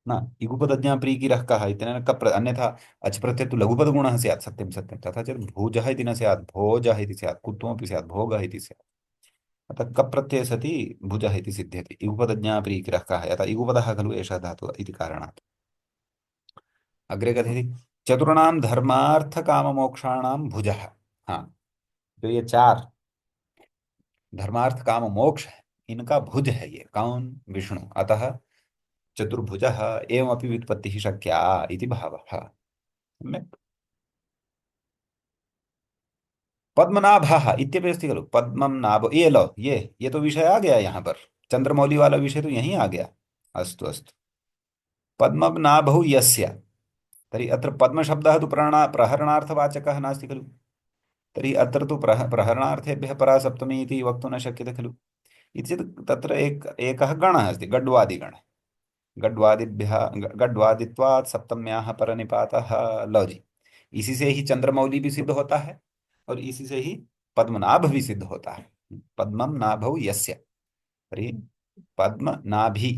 न इगुपदज्ञा प्रीकिरः कः इत्यनेन कप् अन्यथा अच् प्रत्यय तु लघुपदगुणः स्यात्। सत्यं सत्यं। तथा चेत् भुजः इति न स्यात्, भोजः इति स्यात्, कुत्वमपि स्यात्, भोगः इति स्यात्। अतः कप् प्रत्यये सति भुजः इति सिद्ध्यति। इगुपदज्ञा प्रीकिरः कः, यथा इगुपदः खलु एषः धातुः इति कारणात्। अग्रे कथयति चतुर्णां धर्मार्थकाममोक्षाणां भुजः। हाँ, जो ये चार धर्मार्थ काम मोक्ष है इनका भुज है ये। कौन? विष्णु। अतः चतुर्भुजः एवमपि व्युत्पत्तिः शक्या इति भावः। सम्यक्। पद्मनाभः इत्यपि अस्ति खलु। पद्मं नाभ, ये लो, ये तो विषय आ गया यहाँ पर। चंद्रमौली वाला विषय तो यहीं आ गया। अस्तु अस्तु। पद्मं नाभौ यस्य, तर्हि अत्र पद्मशब्दः तु प्रहरणार्थवाचकः नास्ति खलु। तर्हि अत्र तु प्रहरणार्थेभ्यः परा सप्तमी इति वक्तुं न शक्यते खलु। इति चेत् तत्र एकः गणः अस्ति, गड्वादिगणः। गड्वादित्वात् सप्तम्याः परनिपातः। लो जी, इसी से ही चंद्रमौली भी सिद्ध होता है और इसी से ही पद्मनाभ भी सिद्ध होता है। पद्मम नाभौ यस्य, तर्हि पद्मनाभि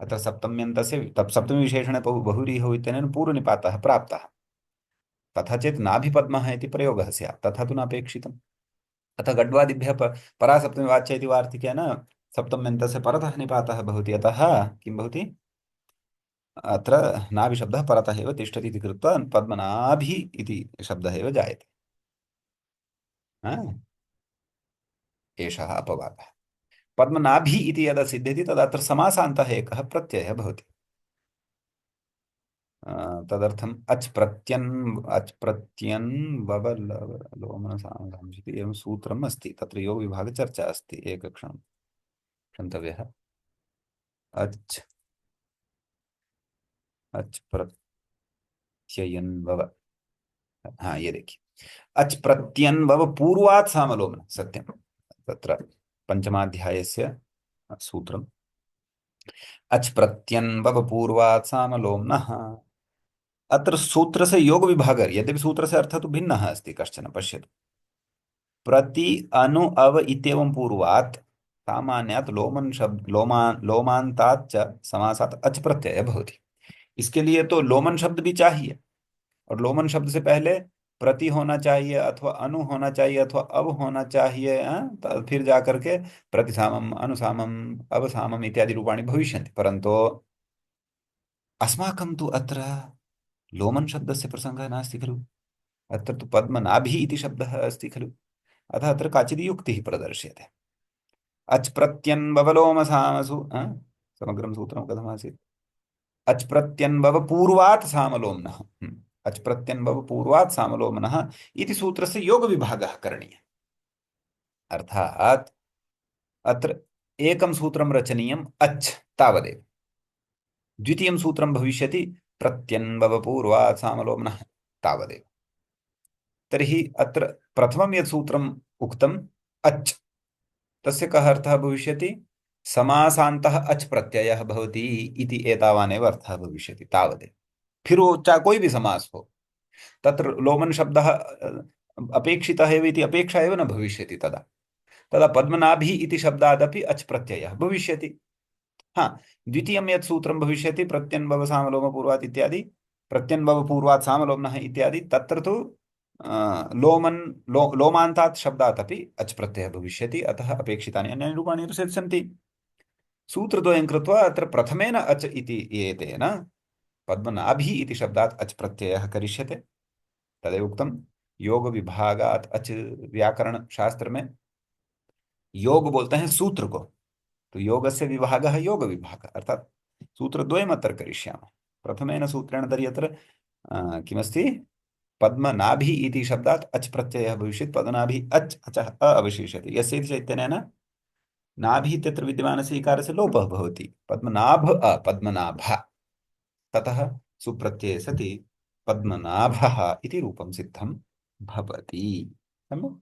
अत्र सप्तम्यन्तस्य सप्तमीविशेषणे बहुव्रीहौ इत्यनेन पूर्वनिपातः प्राप्तः। तथा चेत् नाभिपद्मः इति प्रयोगः स्यात्, तथा तु नापेक्षितम्। अतः गड्वादिभ्यः परासप्तमीवाच्य इति वार्तिकेन सप्तम्यन्तस्य परतः निपातः भवति। अतः किं भवति, अत्र नाभिशब्दः परतः एव तिष्ठति इति कृत्वा पद्मनाभि इति शब्दः एव जायते। एषः अपवादः। पद्मनाभि इति यदा सिद्ध्यति तदा अत्र समासान्तः एकः प्रत्ययः भवति। तदर्थम् अच् प्रत्यन् वव लोमनसामसांसिति एवं सूत्रम् अस्ति। तत्र योगविभागचर्चा अस्ति। एकक्षणं क्षन्तव्यः। अच् प्रत्ययन् वव, हाँ ये देखिए, अच् प्रत्यन् वव पूर्वात् सामलोमन, सत्यं। तत्र पञ्चमाध्यायस्य सूत्रम् अच् प्रत्यन् वव पूर्वात् सामलोम्नः। अत्र सूत्रस्य योगविभाग, यद्यपि सूत्रस्य अर्थः तु भिन्नः अस्ति कश्चन, पश्यतु। प्रति अनु अव इत्येवं पूर्वात् सामान्यात् लोमान्तात् च समासात् अच् प्रत्यय भवति। इसके लिए तो लोमन शब्द भी चाहिए, और लोमन शब्द से पहले प्रति होना चाहिए, अथवा अनु होना चाहिए, अथवा अव होना चाहिए। फिर जाकर के प्रतिसामम, अनुसामम, अवसामम इत्यादि रूपाणि भविष्यन्ति। परन्तु अस्माकं तु अत्र लोमन शब्दस्य प्रसङ्गः नास्ति खलु। अत्र तु पद्मनाभि इति शब्दः अस्ति खलु। अतः अत्र काचित् युक्तिः प्रदर्श्यते। अच् प्रत्यन् ववलोमसामसु, समग्रं सूत्रं कथमासीत्, अच् प्रत्यन् वव पूर्वात् सामलोम्नः, अच् प्रत्यन् वव पूर्वात् सामलोम्नः इति सूत्रस्य योगविभागः करणीयः। अर्थात् अत्र एकं सूत्रं रचनीयम् अच् तावदेव। द्वितीयं सूत्रं भविष्यति प्रत्यन् वव पूर्वात् सामलोम्नः तावदेव। तर्हि अत्र प्रथमं यत् सूत्रम् उक्तम् अच्, तस्य कः अर्थः भविष्यति, समासान्तः अच् प्रत्ययः भवति इति एतावानेव अर्थः भविष्यति, तावदेव। फिर वो चाहे कोई भी समास हो, तत्र लोमन शब्दः अपेक्षितः एव इति अपेक्षा एव न भविष्यति। तदा तदा पद्मनाभि इति शब्दादपि अच् प्रत्ययः भविष्यति। हाँ, द्वितीयं यत् सूत्रं भविष्यति प्रत्यन्वव सामलोम पूर्वात् इत्यादि, प्रत्यन्वव पूर्वात् सामलोम्नः इत्यादि, तत्र तु लोमान्तात् शब्दात् अपि अच् प्रत्ययः भविष्यति। अतः अपेक्षितानि अन्यानि रूपाणि तु सन्ति। सूत्रद्वयं कृत्वा अत्र प्रथमेन अच् इति एतेन पद्मनाभि इति शब्दात् अच् प्रत्ययः करिष्यते। तदेव उक्तं योग विभागात् अच्। व्याकरण शास्त्र में योग बोलते हैं सूत्र को, तो योगस्य विभागः योग विभाग, अर्थात सूत्रद्वयम् अत्र करिष्यामः। प्रथमेन सूत्रेण तर्हि अत्र किमस्ति, पद्मनाभि इति शब्दात् अच् प्रत्ययः भविष्यति। पद्मनाभि अच्, अचः अ अवशिष्यते। यस्य इति चैतन्येन नाभि इत्यत्र विद्यमानस्य इकारस्य लोपः भवति। पद्मनाभ अ पद्मनाभ, ततः सुप्रत्यये सति पद्मनाभः इति रूपं सिद्धं भवति। सम्यक्।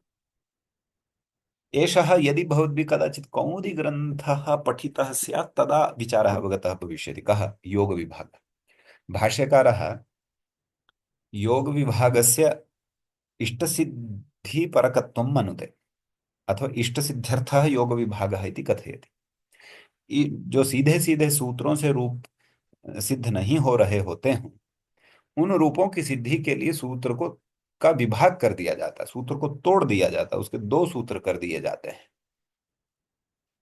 एषः यदि भवद्भिः कदाचित् कौमुदीग्रन्थः पठितः स्यात् तदा विचारः अवगतः भविष्यति। कः? योगविभागः। भाष्यकारः योगविभागस्य इष्टसिद्धिपरकत्वं मनुते, अथवा इष्टसिद्ध्यर्थः योगविभागः इति कथयति। जो सीधे सीधे सूत्रों से रूप सिद्ध नहीं हो रहे होते हैं, उन रूपों की सिद्धि के लिए सूत्र को का विभाग कर दिया जाता है, सूत्र को तोड़ दिया जाता है, उसके दो सूत्र कर दिए जाते हैं।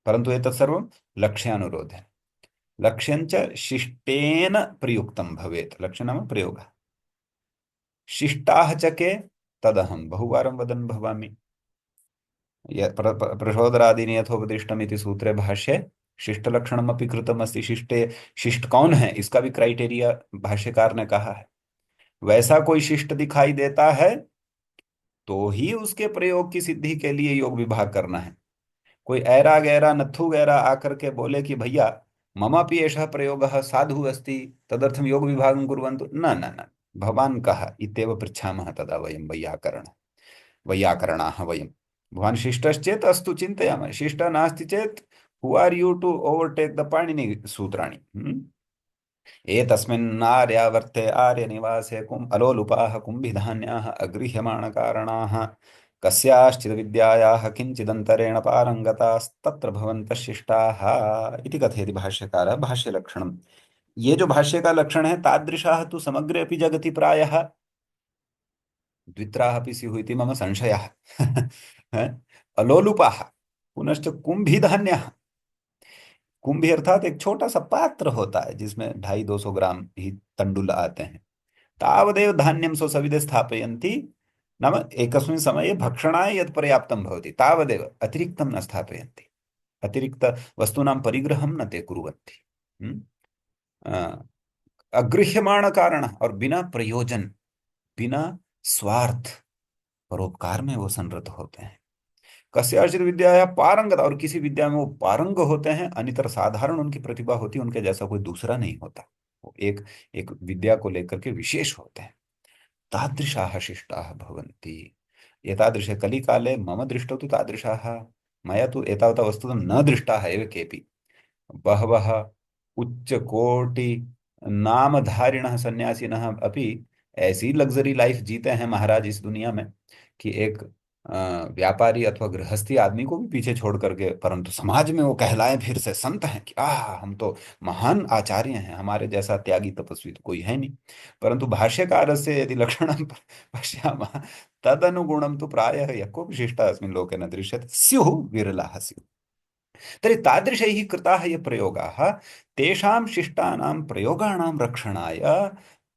परंतु एतत् सर्वं लक्ष्यानुरोधेन। लक्ष्यञ्च शिष्टेन प्रयुक्तं भवेत्। लक्ष्य नाम प्रयोगः। शिष्टाः च के तदहं बहुवारं वदन् भवामि। प्रचोदरादीनि यथोपदिष्टम् इति सूत्रे भाष्ये शिष्टलक्षणमपि कृतमस्ति। शिष्टे, शिष्ट कौन है इसका भी क्राइटेरिया भाष्यकार ने कहा है। वैसा कोई शिष्ट दिखाई देता है तो ही उसके प्रयोग की सिद्धि के लिए योग विभाग करना है। कोई ऐरा गैरा नथु गैरा आकर के बोले कि भैया ममापि एषः प्रयोगः साधु अस्ति, तदर्थं योग विभागं कुर्वन्तु, न न न, भवान् कः इत्येव पृच्छामः। तदा वयं वैयाकरणाः वयं, भवान् शिष्टश्चेत् अस्तु चिन्तयामः, शिष्टः नास्ति चेत् who are you to overtake the Panini सूत्राणि। एतस्मिन्नार्यावर्ते आर्यनिवासे अलोलुपाः कुम्भिधान्याः अगृह्यमाणकारणाः कस्याश्चित् विद्यायाः किञ्चिदन्तरेण पारङ्गतास्तत्र भवन्तः शिष्टाः इति कथयति भाष्यकारः भाष्यलक्षणम्। ये जो भाष्य का लक्षण है तादृशाः तु समग्रे अपि जगति प्रायः द्वित्राः अपि स्युः इति मम संशयः। अलोलुपाः पुनश्च कुम्भीधान्याः। कुंभी अर्थात एक छोटा सा पात्र होता है जिसमें 250-200 ग्राम ही तंडुल आते हैं। तावदेव धान्यं स्वसविधे स्थापयन्ति, नाम एकस्मिन् समये भक्षणाय यत् पर्याप्तं भवति तावदेव, अतिरिक्तं न स्थापयन्ति। अतिरिक्त वस्तूनां परिग्रहं न ते कुर्वन्ति। अगृह्यमाण कारण और बिना प्रयोजन, बिना स्वार्थ, परोपकार में वो संरत होते हैं। कस्याचित विद्या या पारंगत, और किसी विद्या में वो पारंग होते हैं, अनितर साधारण उनकी प्रतिभा होती है, उनके जैसा कोई दूसरा नहीं होता। वो एक एक विद्या को लेकर के विशेष होते हैं। तादृशाः शिष्टाः भवन्ति। एतादृशे कलिकाले मम दृष्टौ तु तादृशाः मया तु एतावता वस्तुतः न दृष्टाः एव केऽपि। बहवः उच्चकोटि नामधारिणः सन्यासिनः अपि ऐसी लग्जरी लाइफ जीते हैं महाराज इस दुनिया में कि एक व्यापारी अथवा गृहस्थी आदमी को भी पीछे छोड़ करके, परंतु समाज में वो कहलाए फिर से संत हैं कि हम तो महान आचार्य हैं, हमारे जैसा त्यागी तपस्वी तो कोई है नहीं। परंतु भाष्यकार से यदि लक्षणं पश्यामः तदनुगुणं तु प्रायः यः कोऽपि शिष्टः अस्मिन् लोके न दृश्यते, स्युः विरलाः स्युः। तर्हि तादृशैः कृताः ये प्रयोगाः, तेषां शिष्टानां प्रयोगाणां रक्षणाय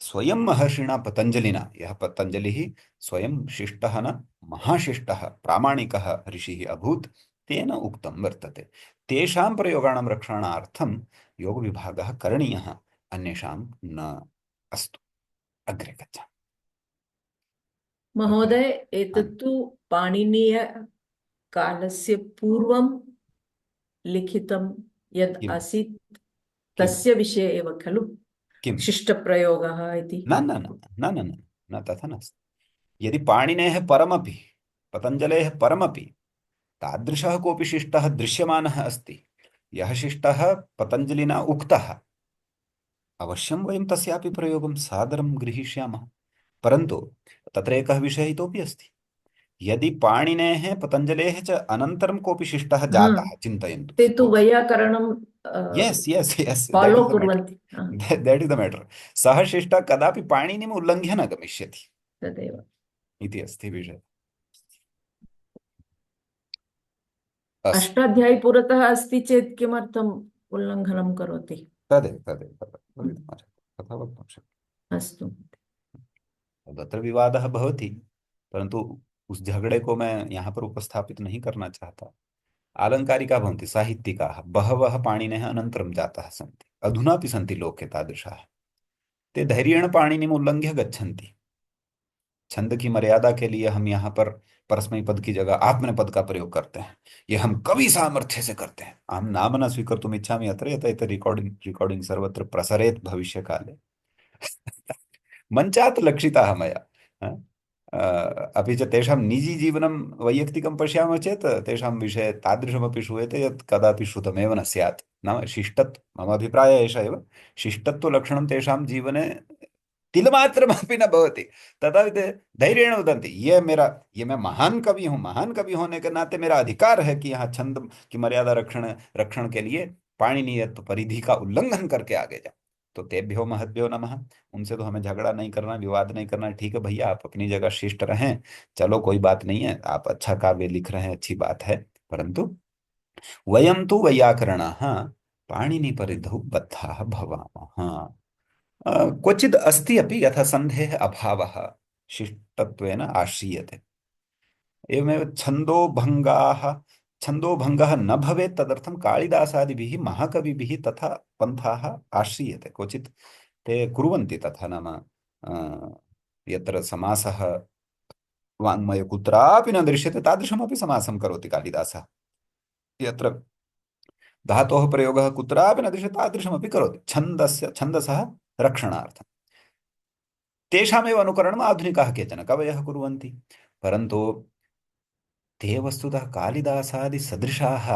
स्वयं महर्षिणा पतञ्जलिना, यः पतञ्जलिः स्वयं शिष्टः न महाशिष्टः प्रामाणिकः ऋषिः अभूत्, तेन उक्तं वर्तते। तेषां प्रयोगाणां रक्षणार्थं योगविभागः करणीयः, अन्येषां न। अस्तु, अग्रे गच्छामः। महोदय, एतत्तु पाणिनीय कालस्य पूर्वं लिखितं यद् किम्? आसीत् किम्? तस्य विषये एव खलु किम्? शिष्टप्रयोगः इति? न न न न न न न तथा नास्ति। यदि पाणिनेः परमपि, पतञ्जलेः परमपि तादृशः कोऽपि शिष्टः दृश्यमानः अस्ति, यः शिष्टः पतञ्जलिना उक्तः, अवश्यं वयं तस्यापि प्रयोगं सादरं गृहीष्यामः। परन्तु तत्र एकः विषयः इतोपि अस्ति। यदि पाणिनेः पतञ्जलेः च अनन्तरं कोऽपि शिष्टः जातः, चिन्तयन्तु, ते तु वैयाकरणं यस् यस् यस्, फालो कुर्वन्ति। That is the matter. सः शिष्टः कदापि पाणिनिम् उल्लङ्घ्य न गमिष्यति तदेव इति अस्ति विषयः। अष्टाध्यायी पुरतः अस्ति चेत् किमर्थम् उल्लङ्घनं करोति? तदेव तदेव तथा वक्तुं शक्यते। अस्तु, तत्र विवादः भवति, परंतु उस झगड़े को मैं यहाँ पर उपस्थापित नहीं करना चाहता। आलंकारिका भवन्ति, साहित्यिकाः बहवः पाणिनेः अनन्तरं जाताः सन्ति, अधुनापि सन्ति लोके तादृशाः। ते धैर्येण पाणिनिम् उल्लङ्घ्य गच्छन्ति। छंद की मर्यादा के लिए हम यहाँ पर परस्मै पद की जगह आत्मनेपद का प्रयोग करते हैं। ये हम कवि सामर्थ्य से करते हैं। अहं नाम न स्वीकर्तुम् इच्छामि अत्र, यतः एतत् रिकार्डिंग सर्वत्र प्रसरेत् भविष्यकाले। मञ्चात् लक्षिताः मया। अपि च तेषां निजीजीवनं वैयक्तिकं पश्यामः चेत् तेषां विषये तादृशमपि श्रूयते यत् कदापि श्रुतमेव न स्यात्। नाम शिष्टत्व, मम अभिप्रायः एषः एव, शिष्टत्वलक्षणं तेषां जीवने तिलमात्रमपि न भवति, तथापि ते धैर्येण वदन्ति ये मैं महान कवि हूँ, महान कवि होने के नाते मेरा अधिकार है कि यहाँ छंद की मर्यादा रक्षण रक्षण के लिए पाणिनीय परिधि का उल्लंघन करके आगे जाओ। तो तेभ्यो महद्भ्यो नमः। उनसे तो हमें झगड़ा नहीं करना, विवाद नहीं करना। ठीक है भैया, आप अपनी जगह शिष्ट रहें, चलो कोई बात नहीं है, आप अच्छा काव्य लिख रहे हैं, अच्छी बात है, परंतु वयं तु वैयाकरणाः पाणिनि परिधौ बद्धाः भवामः। क्वचित् अस्ति अपि यथा सन्धेः अभावः शिष्टत्वेन आश्रीयते। एवमेव छन्दोभङ्गः न भवेत्, तदर्थं कालिदासादिभिः महाकविभिः तथा पन्थाः आश्रीयते। क्वचित् ते कुर्वन्ति तथा, नाम यत्र समासः वाङ्मये कुत्रापि न दृश्यते तादृशमपि समासं करोति कालिदासः। यत्र धातोः प्रयोगः कुत्रापि न दृश्यते तादृशमपि करोति छन्दसः रक्षणार्थम्। तेषामेव अनुकरणम् आधुनिकाः केचन कवयः कुर्वन्ति, परन्तु ते वस्तुतः कालिदासादिसदृशाः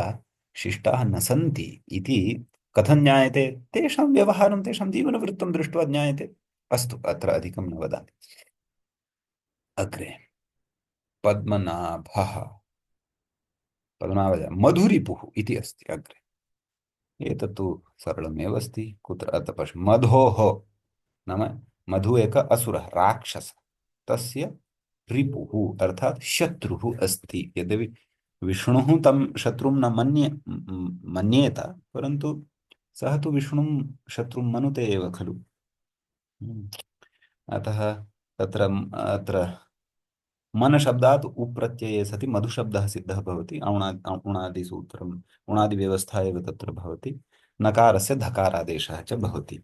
शिष्टाः न सन्ति इति कथं ज्ञायते? तेषां व्यवहारं, तेषां जीवनवृत्तं दृष्ट्वा ज्ञायते। अस्तु, अत्र अधिकं न वदामि। अग्रे पद्मनाभः पद्मनाभः मधुरिपुः इति अस्ति अग्रे। एतत्तु सरलमेव अस्ति। कुत्र अत्र पश्य मधोः नाम मधु एक असुरः राक्षस तस्य रिपुः अर्थात शत्रुः अस्ति। यद्यपि विष्णुः तं शत्रुं न मन्येत, परन्तु सः तु विष्णुं शत्रुं मनुते एव खलु। अतः तत्र अत्र मन शब्दात् उप्रत्यये सति मधुशब्दः सिद्धः भवति। औणादिसूत्रम् औणादिव्यवस्था एव तत्र भवति। नकारस्य धकारादेशः च भवति।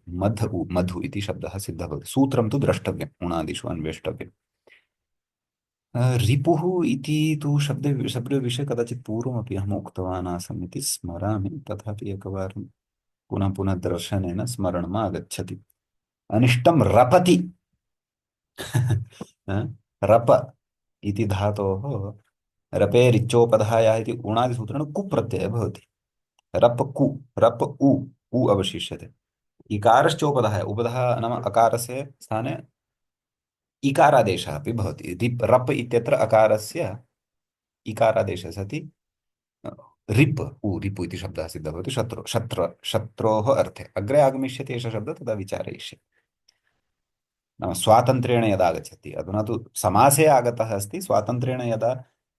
मधु इति शब्दः सिद्धः भवति। सूत्रं तु द्रष्टव्यम्, औणादिषु अन्वेष्टव्यम्। रिपुः इति तु शब्दविषये कदाचित् पूर्वमपि अहम् उक्तवान् आसम् इति स्मरामि, तथापि एकवारं पुनः पुनः दर्शनेन स्मरणम् आगच्छति। अनिष्टं रपति रप इति धातोः रपेरिच्चोपधायाः इति ऊणादिसूत्रेण कु प्रत्ययः भवति। रप उ अवशिष्यते। इकारश्चोपधाय उपधाः नाम अकारस्य स्थाने इकारादेशः अपि भवति। रप इत्यत्र अकारस्य इकारादेशः सति रिपु इति शब्दः सिद्धः भवति। शत्रोः अर्थे। अग्रे आगमिष्यति एषः शब्दः, तदा विचारयिष्ये। नाम स्वातन्त्र्येण यदा आगच्छति, अधुना तु समासे आगतः अस्ति, स्वातन्त्र्येण यदा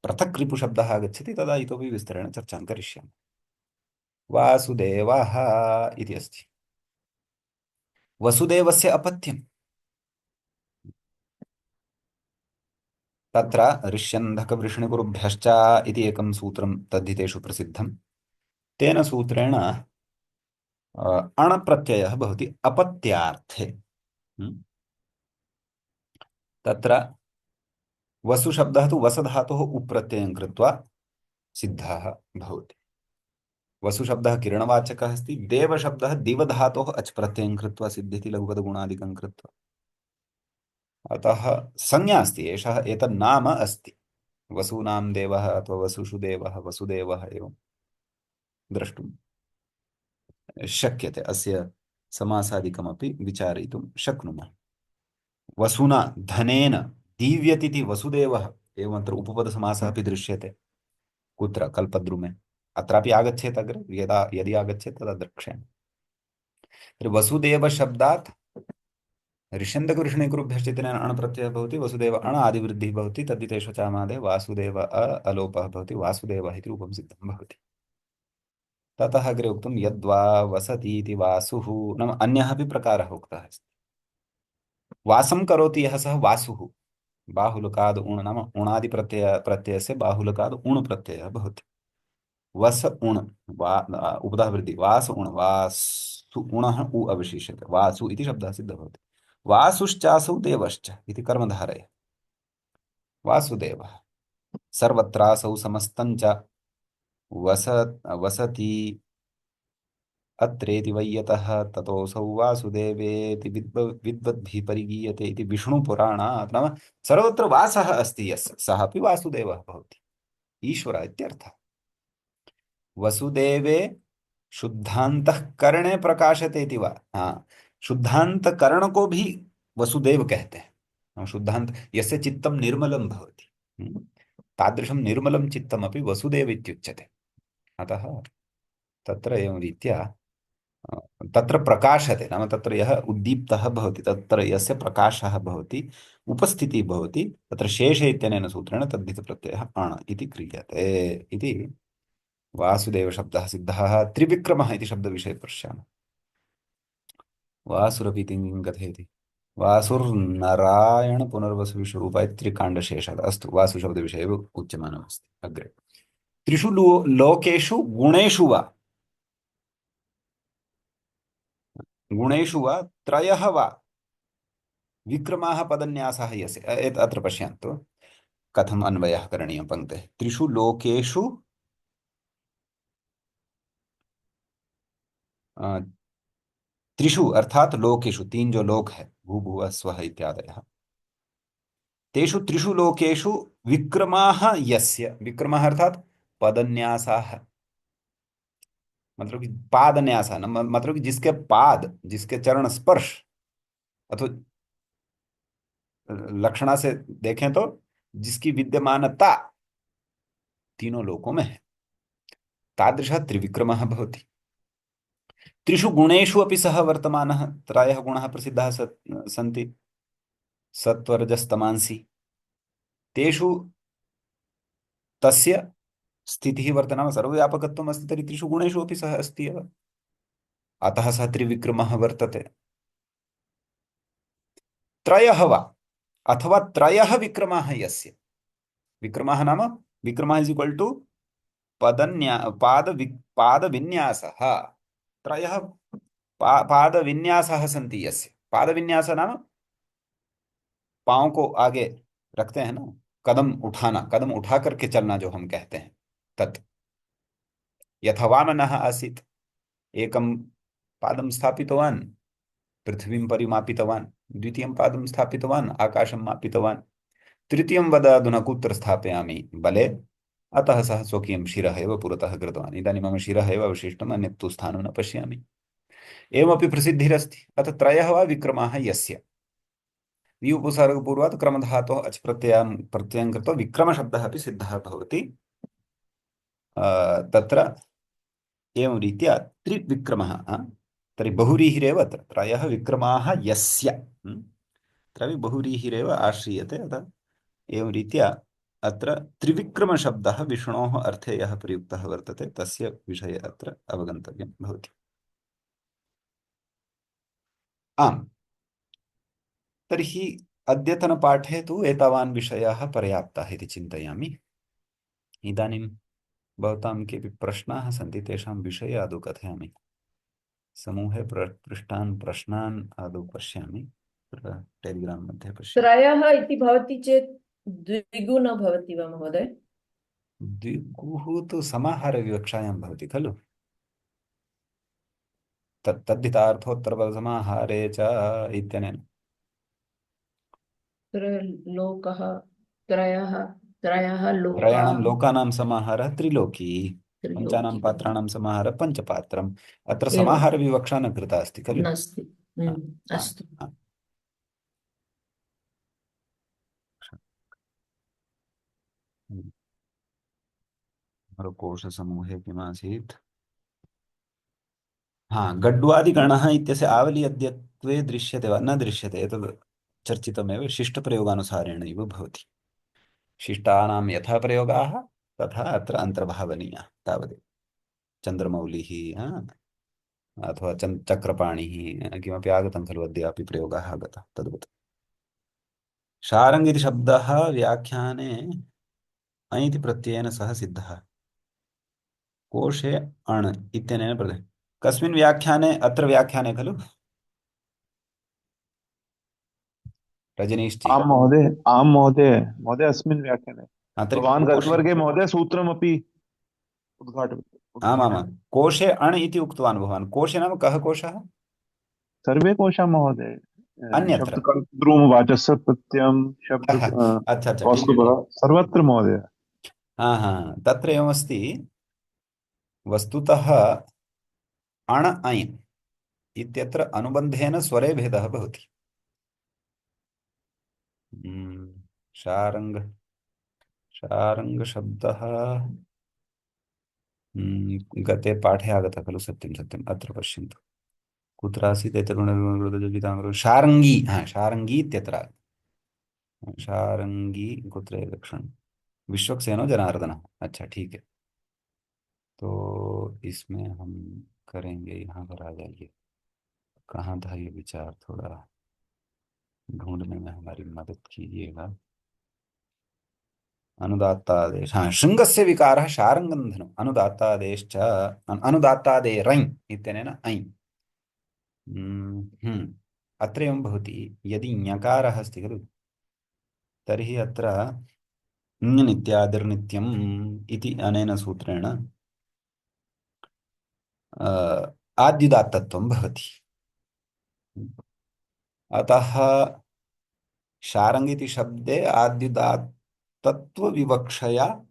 पृथक् रिपुशब्दः आगच्छति तदा इतोपि विस्तरेण चर्चां करिष्यामि। वासुदेवः इति अस्ति। वसुदेवस्य अपत्यम्। तत्र ऋष्यन्धकवृष्णिकुरुभ्यश्च इति एकं सूत्रं तद्धितेषु प्रसिद्धं। तेन सूत्रेण अणप्रत्ययः भवति अपत्यार्थे। तत्र वसुशब्दः तु वसधातोः उप्रत्ययं कृत्वा सिद्धः भवति। वसुशब्दः किरणवाचकः अस्ति। देवशब्दः दिवधातोः अच् प्रत्ययं कृत्वा सिद्ध्यति लघुपदगुणादिकं कृत्वा। अतः संज्ञा अस्ति, एषः एतत् नाम अस्ति। वसूनां देवः अथवा वसुषु देवः, वसुदेवः एवं द्रष्टुं शक्यते। अस्य समासादिकमपि विचारयितुं शक्नुमः। वसुना धनेन दीव्यतीति वसुदेवः एवमत्र उपपदसमासः अपि दृश्यते। कुत्र? कल्पद्रुमे। अत्रापि आगच्छेत् अग्रे, यदि आगच्छेत् तदा द्रक्ष्यामि। वसुदेवशब्दात् ऋष्यन्तकवृष्णिकुरुभ्यश्च इत्यनेन अण् प्रत्ययः भवति। वसुदेव अण् आदिवृद्धिः भवति। तद्धितेषु चामादे वासुदेव अलोपः भवति। वासुदेवः इति रूपं सिद्धं भवति। ततः अग्रे उक्तं यद्वा वसति इति वासुः, नाम अन्यः अपि प्रकारः उक्तः अस्ति। वासं करोति यः सः वासुः। बाहुलकाद् उण् नाम प्रत्ययस्य बाहुलकाद् उण् प्रत्ययः भवति। वस उण् उपधा वृद्धि वास उण् वासु उणः उ अवशिष्यते। वासु इति शब्दः सिद्धः भवति। वासुश्चासौ देवश्च इति कर्मधारय। वासुदेवः सर्वत्रासौ समस्तञ्च वसति अत्रेति वै यतः ततोऽसौ वासुदेवेति विद्वद्भिः परिगीयते इति विष्णुपुराणात्। नाम सर्वत्र वासः अस्ति यस्य, सः अपि वासुदेवः भवति, ईश्वरः इत्यर्थः। वसुदेवे शुद्धांतःकरणे प्रकाशते इति वा। हाँ, शुद्धांतकरण को भी वसुदेव कहते हैं। शुद्धांत यस्य चित्तं निर्मलं भवति, तादृशं निर्मलं चित्तमपि वसुदेव इत्युच्यते। अतः तत्र एवं रीत्या तत्र प्रकाशते, नाम तत्र यः उद्दीप्तः भवति, तत्र यस्य प्रकाशः भवति, उपस्थितिः भवति, तत्र शेषे इत्यनेन सूत्रेण तद्धितप्रत्ययः अण् इति क्रियते इति वासुदेवशब्दः सिद्धः। त्रिविक्रमः इति शब्दविषये पश्यामः। वासुरपि किं कथयति? वासुर्नारायण पुनर्वसुविश्वरूपा त्रिकाण्डशेषः। अस्तु, वासुशब्दविषये एव उच्यमानमस्ति अग्रे। त्रिषु लोकेषु गुणेषु वा, गुणेषु वा त्रयः वा विक्रमाः पदन्यासः यस्य। अत्र पश्यन्तु कथम् अन्वयः करणीयः पङ्क्तेः। त्रिषु लोकेषु त्रिषु अर्थात लोकेषु, तीन जो लोक है, भू भुवः स्वः इत्यादयः, तेषु त्रिषु लोकेषु विक्रमाः यस्य। विक्रमः अर्थात पदन्यासाः, मतलब कि पादन्यास, मतलब कि जिसके पाद, जिसके चरण स्पर्श, अथवा लक्षणा से देखें तो जिसकी विद्यमानता तीनों लोकों में है, तादृशः त्रिविक्रमः भवति। त्रिषु गुणेषु अपि सः वर्तमानः। त्रयः गुणाः प्रसिद्धाः सन्ति, सत्त्वरजस्तमांसि। तेषु तस्य स्थितिः वर्तते, नाम सर्वव्यापकत्वम् अस्ति, तर्हि त्रिषु गुणेषु अपि सः अस्ति एव, अतः सः त्रिविक्रमः वर्तते। त्रयः वा अथवा त्रयः विक्रमाः यस्य, विक्रमः नाम विक्रमः इज इक्वल टू पादविन्यासः। त्रयः पादविन्यासः सन्ति यस्य, पादविन्यासः नाम पाँव को आगे रखते हैं ना, कदम उठाना, कदम उठा करके चलना जो हम कहते हैं, तत्। यथा वामनः आसीत्, एकं पादं स्थापितवान्, पृथ्वीं परिमापितवान्, द्वितीयं पादं स्थापितवान्, आकाशं मापितवान्, तृतीयं वद अधुना कुत्र स्थापयामि बले, अतः सः स्वकीयं शिरः एव पुरतः कृतवान्। इदानीं मम शिरः एव अवशिष्टम्, अन्यत् तु स्थानं न पश्यामि। एवमपि प्रसिद्धिरस्ति। अतः त्रयः वा विक्रमाः यस्य। वि उपसर्गपूर्वात् क्रमधातोः अच् प्रत्ययं कृत्वा विक्रमशब्दः अपि सिद्धः भवति। तत्र एवं रीत्या त्रिविक्रमः, तर्हि बहुव्रीहिरेव अत्र, त्रयः विक्रमाः यस्य, तत्रापि बहुव्रीहिरेव आश्रीयते। अतः एवं रीत्या अत्र त्रिविक्रमशब्दः विष्णोः अर्थे यः प्रयुक्तः वर्तते तस्य विषये अत्र अवगन्तव्यं भवति। आम्, तर्हि अद्यतनपाठे तु एतावान् विषयाः पर्याप्ताः इति चिन्तयामि। इदानीं भवतां केऽपि प्रश्नाः सन्ति, तेषां विषये आदौ कथयामि। समूहे पृष्टान् प्रश्नान् आदौ पश्यामि, टेलिग्राम् मध्ये पश्यामि। त्रयः इति भवति चेत् द्विगु न भवति वा महोदय? द्विगुः तु समाहारविवक्षायां भवति खलु, तद्धितार्थोत्तरपदसमाहारे च इत्यनेन। लोकः, त्रयः, त्रयः लोकाः, त्रयाणां लोकानां समाहारः त्रिलोकी, पञ्चानां त्रिलोकी पात्राणां समाहारः पञ्चपात्रम्। अत्र एवं समाहारविवक्षा न कृता अस्ति खलु। नास्ति। हा, हा, अस्तु। हा। कोशसमूहे किमासीत्? हाँ, गड्वादिगणः इत्यस्य आवली अद्यत्वे दृश्यते वा न दृश्यते, एतद् चर्चितमेव, शिष्टप्रयोगानुसारेणैव भवति। शिष्टानां यथा प्रयोगाः तथा अत्र अन्तर्भावनीयाः तावदेव। चन्द्रमौलिः अथवा चक्रपाणिः किमपि आगतं खलु, अद्यापि प्रयोगः आगतः तद्वत्। शारङ्ग इति शब्दः व्याख्याने अञ् इति प्रत्ययेन सह सिद्धः। कोशे अण् इत्यनेन प्रति कस्मिन् व्याख्याने? अत्र व्याख्याने खलु रजनीश जी? आं महोदय, आं महोदय, महोदय अस्मिन् व्याख्याने तर्हि भवान् कोशे, गतवर्गे महोदय सूत्रमपि आमामां, उद्घाटयति। कोशे अण् इति उक्तवान् भवान्। कोशे नाम कः कोशः? सर्वे कोशाः महोदय, अन्यत्र शब्दकर्तृवाचस्य प्रत्ययं शब्द अच्छा अच्छा, ठीक है कौस्तुभः ठीक। सर्वत्र महोदय। हाँ हाँ, तत्र एवमस्ति, वस्तुतः अण् ऐ इत्यत्र अनुबन्धेन स्वरे भेदः भवति। शारङ्ग, शारङ्गशब्दः गते पाठे आगतः खलु, सत्यं सत्यम्। अत्र पश्यन्तु, कुत्र आसीत् एतत् शारङ्गी, हाँ शारङ्गी इत्यत्र। शारङ्गी कुत्र लक्षण? विश्वक्सेनो जनार्दनः। अच्छा ठीक है, तो इसमें हम करेंगे, यहाँ पर आ जाइए। कहाँ था ये विचार, थोड़ा ढूंढने में हमारी मदद कीजिएगा। अनुदात्तादेश, हाँ, शृङ्गस्य विकारः शारङ्गन्धनम्, अनुदात्तादेश्च अनुदात्तादेरञ् इत्यनेन ऐ। अत्र एवं भवति, यदि ञकारः अस्ति खलु, तर्हि अत्र नित्यादिर्नित्यम् इति अनेन सूत्रेण आद्युदात्तत्वं भवति। अतः शारङ्ग इति शब्दे आद्युदात्तत्वविवक्षया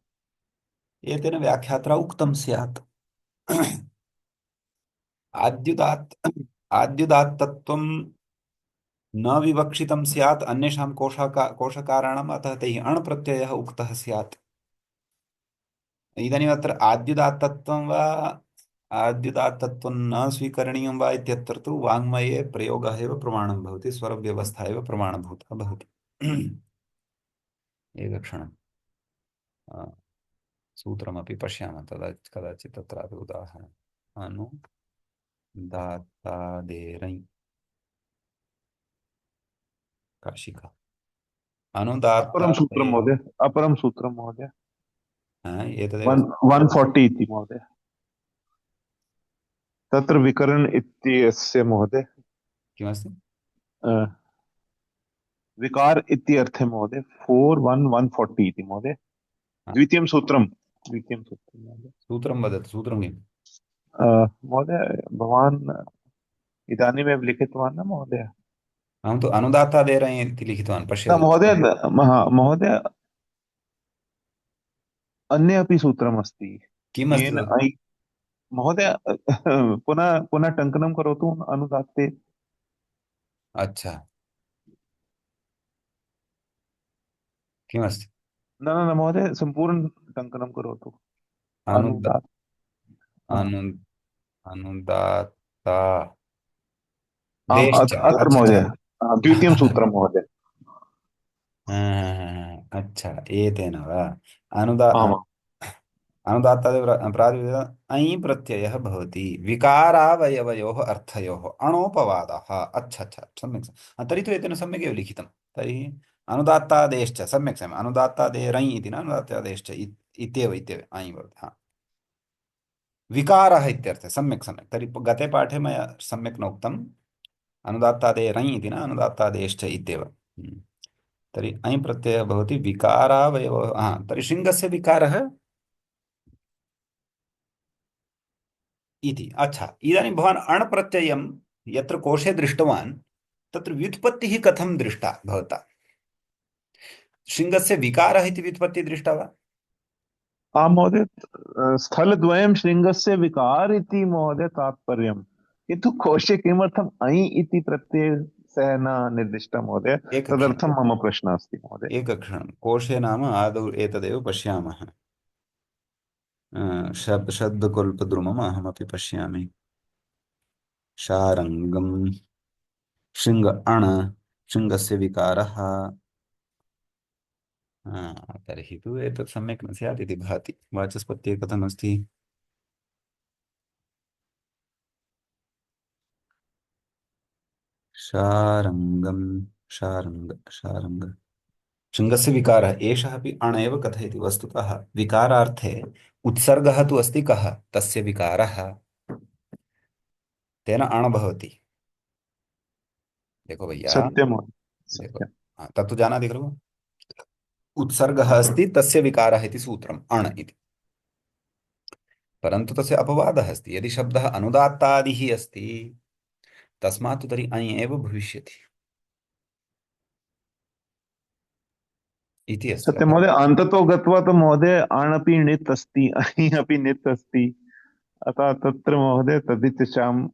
एतेन व्याख्यात्रा उक्तं स्यात्। आद्युदात्तत्वं न विवक्षितं स्यात् अन्येषां कोशकाराणाम्, अतः तैः अण् प्रत्ययः उक्तः स्यात्। इदानीम् अत्र आद्युदात्तत्वं वा आद्युदात्तत्वं न स्वीकरणीयं वा इत्यत्र तु वाङ्मये प्रयोगः एव प्रमाणं भवति, स्वरव्यवस्था एव प्रमाणभूता भवति। एकक्षणं सूत्रमपि पश्यामः, तदा कदाचित् तत्रापि उदाहरणम्। अनुदात्तादेरै काशिका अपरं सूत्रं अनुदात्तादयो। महोदय, अपरं सूत्रं महोदय, एतदेव 140 इति महोदय। तत्र विकरण इत्यस्य महोदय किमस्ति? अ, विकार इत्यर्थे महोदय 4140 इति महोदय। द्वितीयं सूत्रं महोदय। सूत्रं वदतु, सूत्रं किम्? महोदय भवान् इदानीमेव लिखितवान् न महोदय? अहं तु अनुदात्तादेरै इति लिखितवान्, न पश्यतु। महोदय, महोदय अन्य अपि सूत्रमस्ति किम् अस्ति येन तत्? ऐ महोदय पुनः पुनः टङ्कनं करोतु अनुदात्ते। अच्छा, किमस्ति? न न न महोदय, सम्पूर्ण टङ्कनं करोतु। अनुद अनुदात् हा। अनु अनुदात्ता आम् देश्च। अत्र अच्छा महोदय अच्छा। द्वितीयं सूत्रं महोदय। अच्छा, एतेन वा अनुदा आमाम् अनुदात्तादि प्रातिपदिक ऐ प्रत्ययः भवति विकारावयवयोः अर्थयोः अणोपवादः। अच्छा अच्छा, सम्यक् तर्हि तु एतेन सम्यक् एव लिखितं। तर्हि अनुदात्तादेश्च सम्यक् सम्यक्, अनुदात्तादेरै इति न, अनुदात्तादेश्च इत्येव इत्येव ऐ भवति। हा, विकारः इत्यर्थे, सम्यक् सम्यक्। तर्हि गते पाठे मया सम्यक् न उक्तम्, अनुदात्तादेरै इति न, अनुदात्तादेश्च इत्येव। तर्हि ऐ प्रत्ययः भवति विकारावयवः। हा, तर्हि शृङ्गस्य विकारः इति। अच्छा, इदानीं भवान् अण् प्रत्ययं यत्र कोशे दृष्टवान्, तत्र व्युत्पत्तिः कथं दृष्टा भवता? शृङ्गस्य विकारः इति व्युत्पत्तिः दृष्टा वा? आम् महोदय, स्थलद्वयं शृङ्गस्य विकार इति महोदय तात्पर्यं, किन्तु कोशे किमर्थम् ऐ इति प्रत्ययः सः न निर्दिष्टः महोदय, एकक्षणम् तदर्थं मम प्रश्नः अस्ति महोदय। एकक्षणं, कोशे नाम आदौ एतदेव पश्यामः। शब्दकल्पद्रुमम् अहमपि पश्यामि। शारङ्गं शृङ्ग अण्, शृङ्गस्य विकारः। तर्हि तु एतत् सम्यक् न स्यात् इति भाति। वाचस्पत्ये कथमस्ति? शारङ्गं शारङ्ग शारङ्ग शृङ्गस्य विकारः एषः अपि अण एव कथयति। वस्तुतः विकारार्थे उत्सर्गः तु अस्ति, कः तस्य विकारः, तेन अण भवति। देखो भैया, सत्यं महोदय, देखो, सत्यं। तत्तु जानाति खलु। उत्सर्गः अस्ति, तस्य विकारः इति सूत्रम् अण इति। परन्तु तस्य अपवादः अस्ति, यदि शब्दः अनुदात्तादिः अस्ति तस्मात् तु तर्हि ऐ एव भविष्यति इति अस्ति। सत्यं महोदय, अन्ततो गत्वा तु महोदय अण् अपि णित् अस्ति, ऐ अपि णित् अस्ति, अतः तत्र महोदय तदित्यशाम्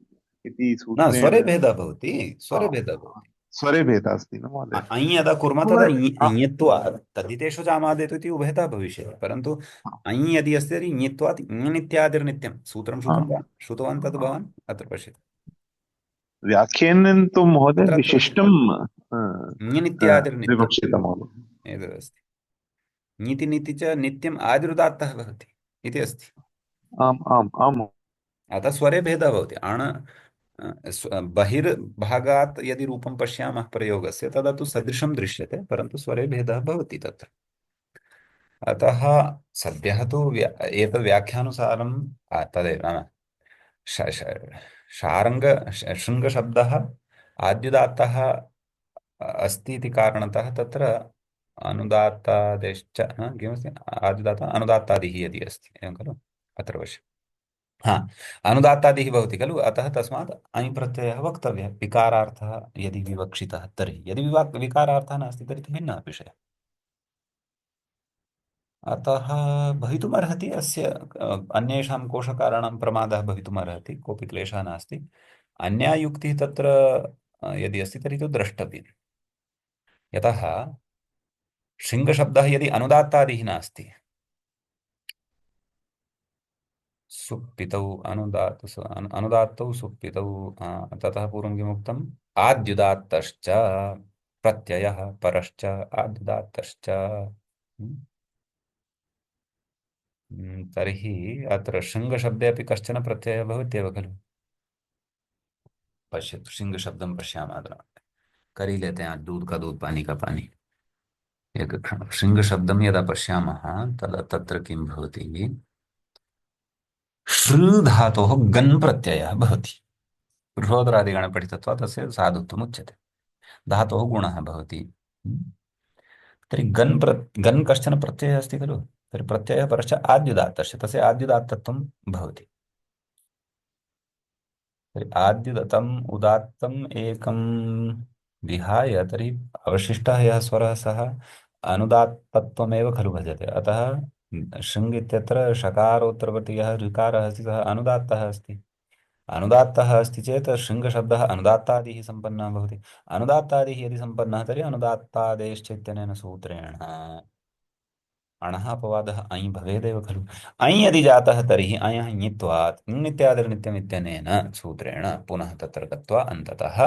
इति न, सूत्रेण स्वरे भेदः भवति, स्वरे भेदः भवति। स्वरे भेदः अस्ति न महोदय। ऐ यदा कुर्मः तदा महोदय, इञत्वात् तद्धितेषु जामादेतु इति उभयतः भविष्यति। परन्तु ऐ यदि अस्ति तर्हि इञत्वात् इञनित्यादिर्नित्यं। सूत्रं श्रुतं वा? श्रुतवान् तद् भवान्? अत्र पश्यतु, व्याख्यानं तु महोदय अत्र पश्यतु, विशिष्टं इञनित्यादिर्नित्यम् विवक्षितं महोदय। एतदस्ति। नीति नीति च नित्यम् आदिरुदात्तः भवति इति अस्ति। आम् आम् आम्। अतः स्वरे भेदः भवति। बहिर्भागात् यदि रूपं पश्यामः प्रयोगस्य तदा तु सदृशं दृश्यते, परन्तु स्वरे भेदः भवति तत्र। अतः सद्यः तु एतद् व्याख्यानुसारं तदेव नाम शारङ्ग शृङ्गशब्दः आद्युदात्तः अस्ति इति कारणतः तत्र अनुदात्तादेश्च किमस्ति? आद्युदात्तः अनुदात्तादिः यदि अस्ति, एवं खलु? अत्र पश्य, हा, अनुदात्तादिः भवति खलु, अतः तस्मात् ऐ प्रत्ययः वक्तव्यः विकारार्थः यदि विवक्षितः तर्हि। यदि विकारार्थः नास्ति तर्हि तु भिन्नः विषयः। अतः भवितुमर्हति अस्य अन्येषां कोशकाराणां प्रमादः भवितुमर्हति, कोऽपि क्लेशः नास्ति। अन्या युक्तिः तत्र यदि अस्ति तर्हि तु द्रष्टव्यम्। यतः शृङ्गशब्दः यदि अनुदात्तादिः नास्ति, सुप्पितौ अनुदात्तौ सुप्पितौ, ततः पूर्वं किमुक्तम्? आद्युदात्तश्च प्रत्ययः परश्च आद्युदात्तश्च। तर्हि अत्र शृङ्गशब्दे अपि कश्चन प्रत्ययः भवत्येव खलु। पश्यतु, शृङ्गशब्दं पश्यामः अधुना। करी लेते हैं आज दूध का दूध पानी का पानी। एक क्षणं। शृङ्गशब्दं यदा पश्यामः तदा तत्र किं भवति? श्रृ धातोः गन् प्रत्ययः भवति। गृहोदरादिगणे पठितत्वात् तस्य साधुत्वम् उच्यते। धातोः गुणः भवति। तर्हि गन् कश्चन प्रत्ययः अस्ति खलु। तर्हि प्रत्ययः परश्च आद्युदात्तस्य, तस्य आद्युदात्तत्वं भवति। तर्हि आद्युदत्तम् उदात्तम् एकं विहाय तर्हि अवशिष्टः यः स्वरः सः अनुदात्तत्वमेव खलु भजते। अतः शृङ् इत्यत्र शकारोत्तरवर्ती यः ऋकारः अस्ति सः अनुदात्तः अस्ति। अनुदात्तः अस्ति चेत् शृङ्गशब्दः अनुदात्तादिः सम्पन्नः भवति। अनुदात्तादिः यदि सम्पन्नः तर्हि अनुदात्तादेश्च इत्यनेन सूत्रेण अणः अपवादः ऐ भवेदेव खलु। ऐ यदि जातः तर्हि अयः ङित्वात् ङित्यादिर्नित्यम् इत्यनेन सूत्रेण पुनः तत्र गत्वा अन्ततः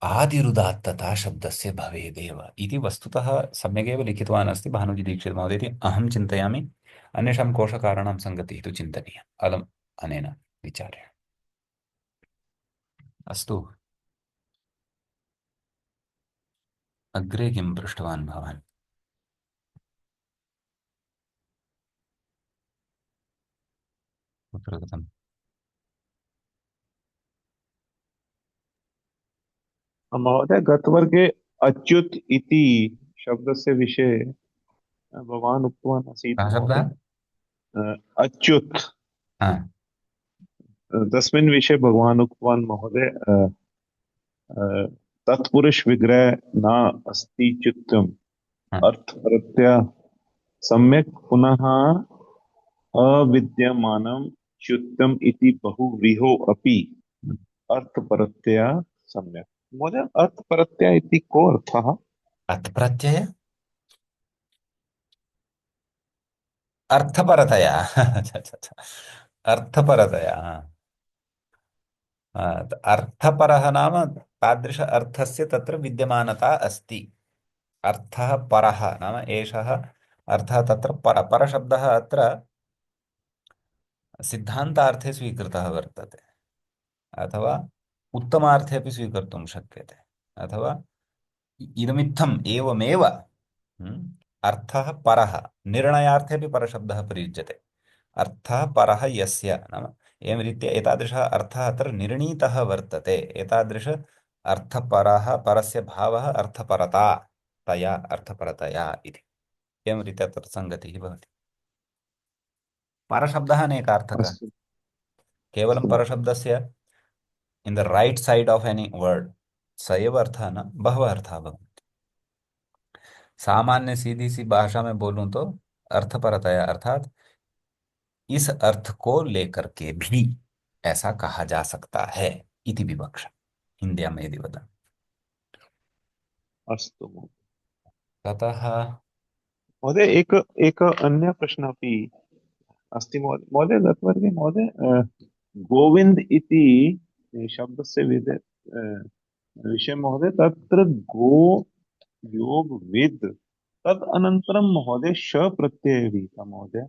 आदिरुदात्तता शब्दस्य भवेदेव इति वस्तुतः सम्यगेव लिखितवान् अस्ति भानुजी दीक्षित महोदय इति अहं चिन्तयामि। अन्येषां कोशकाराणां सङ्गतिः तु चिन्तनीया अलम् अनेन विचारेण। अस्तु, अग्रे किं पृष्टवान् भवान्? कुत्र गतम्? महोदय गतवर्गे अच्युत इति शब्दस्य विषये भवान् उक्तवान् आसीत् कः महोदय। शब्दः? अच्युत, हा, तस्मिन् विषये भगवान् उक्तवान् महोदय तत्पुरुष विग्रह न अस्ति च्युतम् हा। अर्थ प्रत्यय सम्यक् पुनः अविद्यमानं च्युतम् इति बहुव्रीहो अपि अर्थ प्रत्यय सम्यक्। महोदय अर्थ प्रत्यय इति को अर्थः? अत्प्रत्यय अर्थपरतया अच्छा अच्छा अच्छा, अर्थपरतया। अर्थपरः नाम तादृश अर्थस्य तत्र विद्यमानता अस्ति। अर्थः परः नाम एषः अर्थः तत्र परशब्दः अत्र सिद्धान्तार्थे स्वीकृतः वर्तते, अथवा उत्तमार्थे अपि स्वीकर्तुं शक्यते, अथवा इदमित्थम् एवमेव। अर्थः परः, निर्णयार्थे अपि परशब्दः प्रयुज्यते। अर्थः परः यस्य नाम एवं रीत्या एतादृशः अर्थः अत्र निर्णीतः वर्तते। एतादृश अर्थपरः परस्य भावः अर्थपरता, तया अर्थपरतया इति एवं रीत्या तत्र सङ्गतिः भवति। परशब्दः अनेकार्थकः। अस्तु केवलं अस्तु परशब्दस्य in the right side of any word स एव अर्थः न, बहवः अर्थाः भवन्ति। सामान्य सीधी सी भाषा में बोलूं तो अर्थपरतया अर्थात इस अर्थ को लेकर के भी ऐसा कहा जा सकता है इति विवक्षा हिंदी में यदि वदामि। अस्तु ततः महोदय एक एक अन्य प्रश्न अपि अस्ति महोदय। महोदय गतवर्गे महोदय गोविंद इति शब्दस्य विषय महोदय तत्र गो योग विद तद अनन्तरं महोदय श प्रत्ययः विहितः महोदय।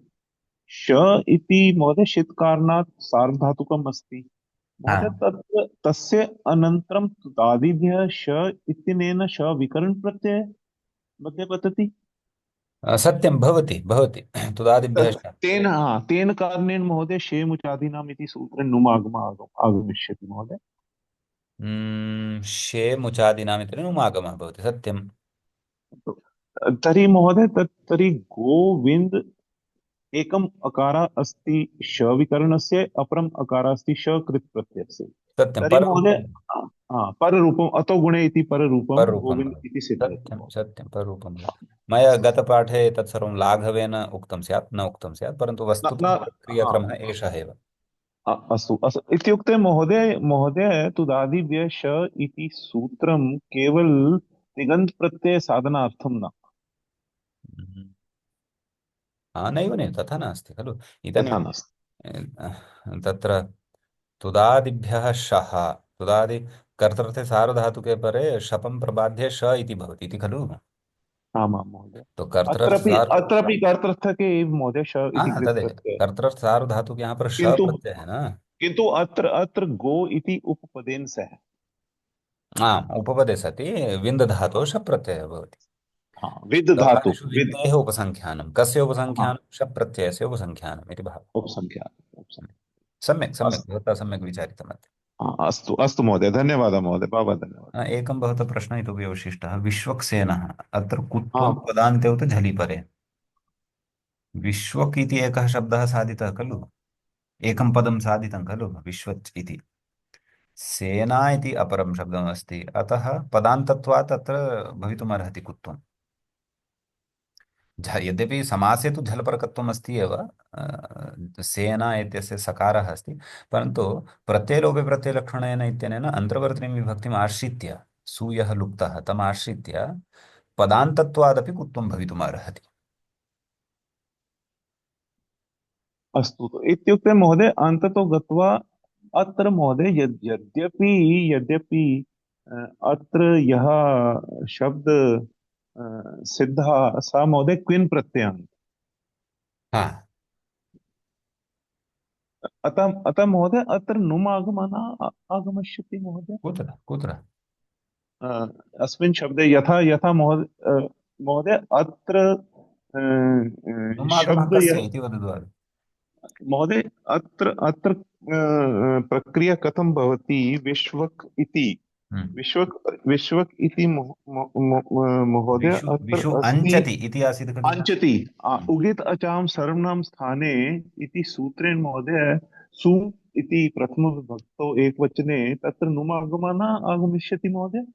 श इति महोदय शीत्कारणात् सार्वधातुकम् अस्ति महोदय। हाँ, तत्र तस्य अनन्तरं तुदादिभ्यः श इत्यनेन श विकरण प्रत्यय मध्ये पतति। सत्यं भवति भवति तुदादिभ्यः तेन कारणेन महोदय शेमुचादीनाम् इति सूत्रे नुम् आगमिष्यति महोदय। शे मुचादिनामिति नुमागमः भवति, सत्यं। तर्हि महोदय तर्हि गोविंद एकम् अकारः अस्ति श विकरणस्य, अपरम् अकारः अस्ति श कृत् प्रत्ययस्य। सत्यं तर्हि महोदय पररूपं पररूपम् अतो गुणे इति पररूपं पररूपं गोविंद भवति। इति सिद्ध्यति सत्यं महोदय। सत्यं पररूपं भवति। मया गतपाठे तत्सर्वं लाघवेन उक्तं स्यात्, न उक्तं स्यात्, परन्तु न वस्तुतः न क्रियाक्रमः एषः एव। अस्तु अस्तु इत्युक्ते महोदय महोदय तुदादिव्य श इति सूत्रं केवल तिङन्त प्रत्यय साधनार्थं न। नैव नैव तथा नास्ति खलु इदानीं तथा नास्ति। तत्र तुदादिभ्यः शः तुदादि कर्तृर्थे सार्वधातुके परे शपं प्रबाध्य श इति भवति इति खलु। आमां महोदय। तो कर्तृर्थ अत्रापि सार अत्रापि कर्तृर्थके एव महोदय श इति हाँ कृत् तदेव प्रत्यय। कर्तृर्थ सार्वधातुके यहाँ पर श किन्तु प्रत्यय है ना। किन्तु अत्र अत्र गो इति उपपदेन सह। उपपदे सति विन्द धातोः शप् प्रत्ययः भवति। हाँ विद धातु व्यवहारेषु विद। विन्देः उपसङ्ख्यानं कस्य हाँ उपसङ्ख्यानं शप् प्रत्ययस्य उपसङ्ख्यानम् इति भावः। उपसंख्या उपसंख्या। सम्यक् सम्यक् अस्तु। भवता सम्यक् विचारितमस्ति। हाँ, अस्तु अस्तु महोदय धन्यवादः महोदय बहवः धन्यवादः। एकं भवतः प्रश्नः इतोपि अवशिष्टः विश्वक्सेनः अत्र कुत्वं हाँ पदान्ते उत झलि परे विश्वक् इति एकः शब्दः साधितः खलु एकं पदं साधितं खलु विश्वच् इति सेना इति अपरं शब्दमस्ति अतः पदान्तत्वात् अत्र भवितुमर्हति कुत्वम् यद्यपि समासे तु झलपरकत्वम् अस्ति एव सेना इत्यस्य सकारः अस्ति परन्तु प्रत्ययलोपे प्रत्ययलक्षणेन इत्यनेन अन्तर्वर्तिनीं विभक्तिम् आश्रित्य सूयः लुप्तः तम् आश्रित्य पदान्तत्वादपि कुत्वं भवितुमर्हति। अस्तु तो इत्युक्ते महोदय अन्ततो गत्वा अत्र महोदय यद्यपि यद्यपि अत्र यः शब्द सिद्धः सा महोदय क्विन् प्रत्ययान्त। हाँ अतः अतः महोदय अत्र नुम् आगमनः आगमिष्यति महोदय कुत्र कुत्र अस्मिन् शब्दे यथा यथा महोदय अत्र नुमागमः शब्द कस्य इति वदतु आदौ। महोदय अत्र अत्र प्रक्रिया कथं भवति विश्वक् इति विश्वक् इति महोदय विषु अत्र विषु अस्ति अञ्चति इति आसीत् खलु। अंचति उगित अचाम सर्वनाम स्थाने इति सूत्रेण महोदय सु इति प्रथमविभक्तौ एकवचने तत्र नुमागमनः आगमिष्यति महोदय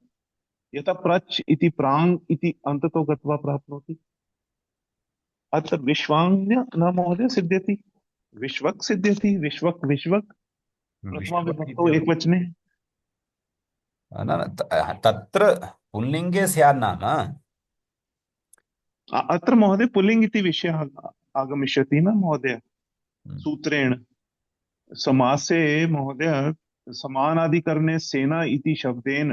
यथा प्रच् इति प्राङ् इति अन्ततो गत्वा प्राप्नोति। अत्र विश्वाङ् न महोदय सिद्ध्यति विश्वक् सिद्ध्यति विश्वक् विश्वक् विश्वक् प्रथमाविभक्तौ इत्यपि एकवचने। न न तत्र पुल्लिङ्गे स्यात् नाम अत्र महोदय पुल्लिङ्ग् इति विषयः आगमिष्यति न महोदय सूत्रेण समासे महोदय समानाधिकरणे सेना इति शब्देन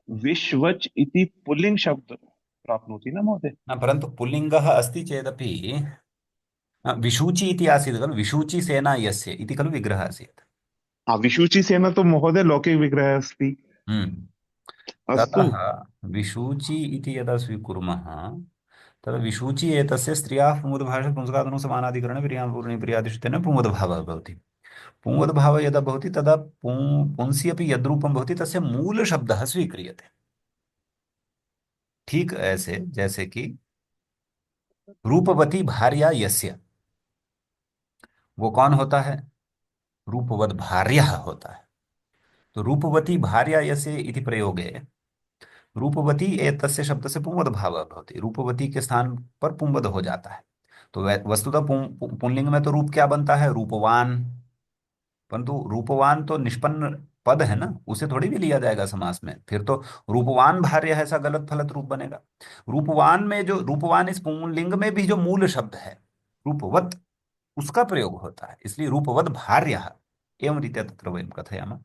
विश्वच् इति पुल्लिङ्ग् शब्द प्राप्नोति न महोदय। न परन्तु पुल्लिङ्गः अस्ति चेदपि विशूचि इति आसीत् खलु विशूचि सेना यस्य इति खलु विग्रहः आसीत्। विशूचि सेना तो महोदय लौकिक विग्रहः अस्ति। अस्तु ततः विशूचि इति यदा स्वीकुर्मः तदा विशूचि एतस्य स्त्रियाः पुंवद्भाषे पुंसकादनौ समानाधिकरणे प्रियापूर्णे प्रियादिषु तेन पुंवद्भावः भवति। पुंवद्भावः यदा भवति तदा पुंसि अपि यद्रूपं भवति तस्य मूलशब्दः स्वीक्रियते। ठीक ऐसे जैसे कि रूपवती भार्या यस्य वो कौन होता है रूपवत् भार्यः होता है। तो रूपवती भार्या यस्य इति प्रयोगे रूपवती एतस्य शब्दस्य पुंवद्भावः भवति रूपवती के स्थान पर पुंवद हो जाता है। तो वस्तुतः पुंलिंग में तो रूप क्या बनता है रूपवान परंतु रूपवान तो निष्पन्न पद है ना उसे थोड़ी भी लिया जाएगा समास में फिर तो रूपवान भार्य है ऐसा गलत फलत रूप बनेगा। रूपवान में जो रूपवान इस पुंलिंग में भी जो मूल शब्द है रूपवत उसका प्रयोग होता है इसलिए रूपवत् भार्यः एवं रीत्या तत्र वयं कथयामः।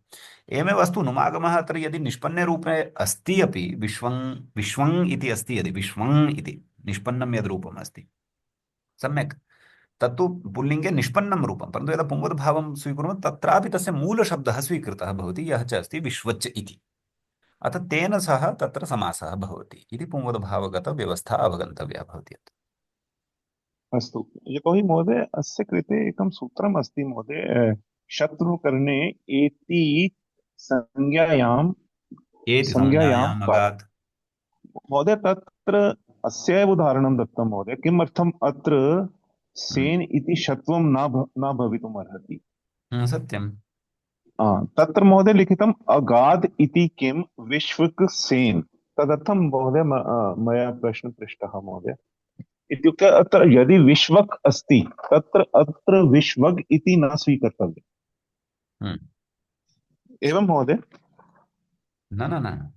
एवमेव अस्तु नुमागमः अत्र यदि निष्पन्ने रूपे अस्ति अपि विश्वं विश्वं इति अस्ति यदि विश्वं इति निष्पन्नं यद् रूपम् अस्ति सम्यक् तत्तु पुल्लिङ्गे निष्पन्नं रूपं परन्तु यदा पुंवद्भावं स्वीकुर्मः तत्रापि तस्य मूलशब्दः स्वीकृतः भवति यः च अस्ति विश्वच् इति अतः तेन सह तत्र समासः भवति इति पुंवद्भावगतव्यवस्था अवगन्तव्या भवति। अस्तु यतोहि महोदय अस्य कृते एकं सूत्रम् अस्ति महोदय शत्रुकर्णे एति संज्ञायां एति संज्ञायाम् अगात् महोदय तत्र अस्य एव उदाहरणं दत्तं महोदय किमर्थम् अत्र सेन् इति शत्वं न भवितुम् अर्हति। सत्यम् तत्र महोदय लिखितम् अगाध इति किं विश्वक् सेन् तदर्थं महोदय मया प्रश्नः पृष्टः महोदय। इत्युक्ते अत्र यदि विश्वक् अस्ति तत्र अत्र विश्वग् इति न स्वीकर्तव्यम्। हम्म। एवं महोदय? न न न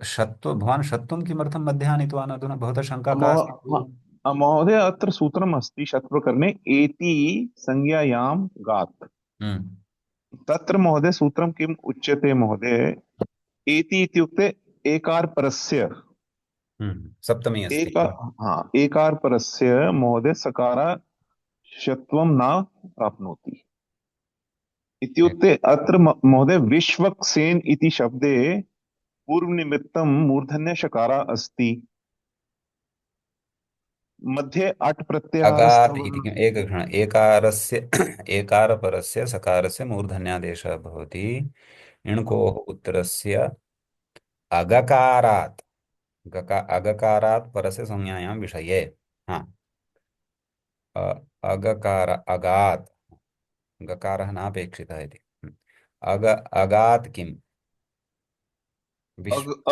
शत्व भवान् शत्वं किमर्थं मध्ये आनीतवान्? अधुना भवतः शङ्का का अस्ति? महोदय अत्र सूत्रम् अस्ति शत्प्रकरणे एति संज्ञायां गात्। हम्म। तत्र महोदय सूत्रं किम् उच्यते महोदय? एति इत्युक्ते एकार परस्य सप्तमी अस्ति। हाँ, एकार परस्य महोदय सकाराशत्वं न प्राप्नोति इत्युक्ते अत्र महोदय विश्वक्सेन इति शब्दे पूर्वनिमित्तं मूर्धन्यषकारः अस्ति, मध्ये अट् प्रत्ययः अगात् इति स्तवः। किम्? एकक्षणम्। एकारस्य एकारपरस्य सकारस्य मूर्धन्यादेशः भवति इणकोः उत्तरस्य अगकारात् अगकारात् परस्य संज्ञायां विषये। हाँ, अगकार अगात्, गकारः नापेक्षितः इति। अगात् किम्?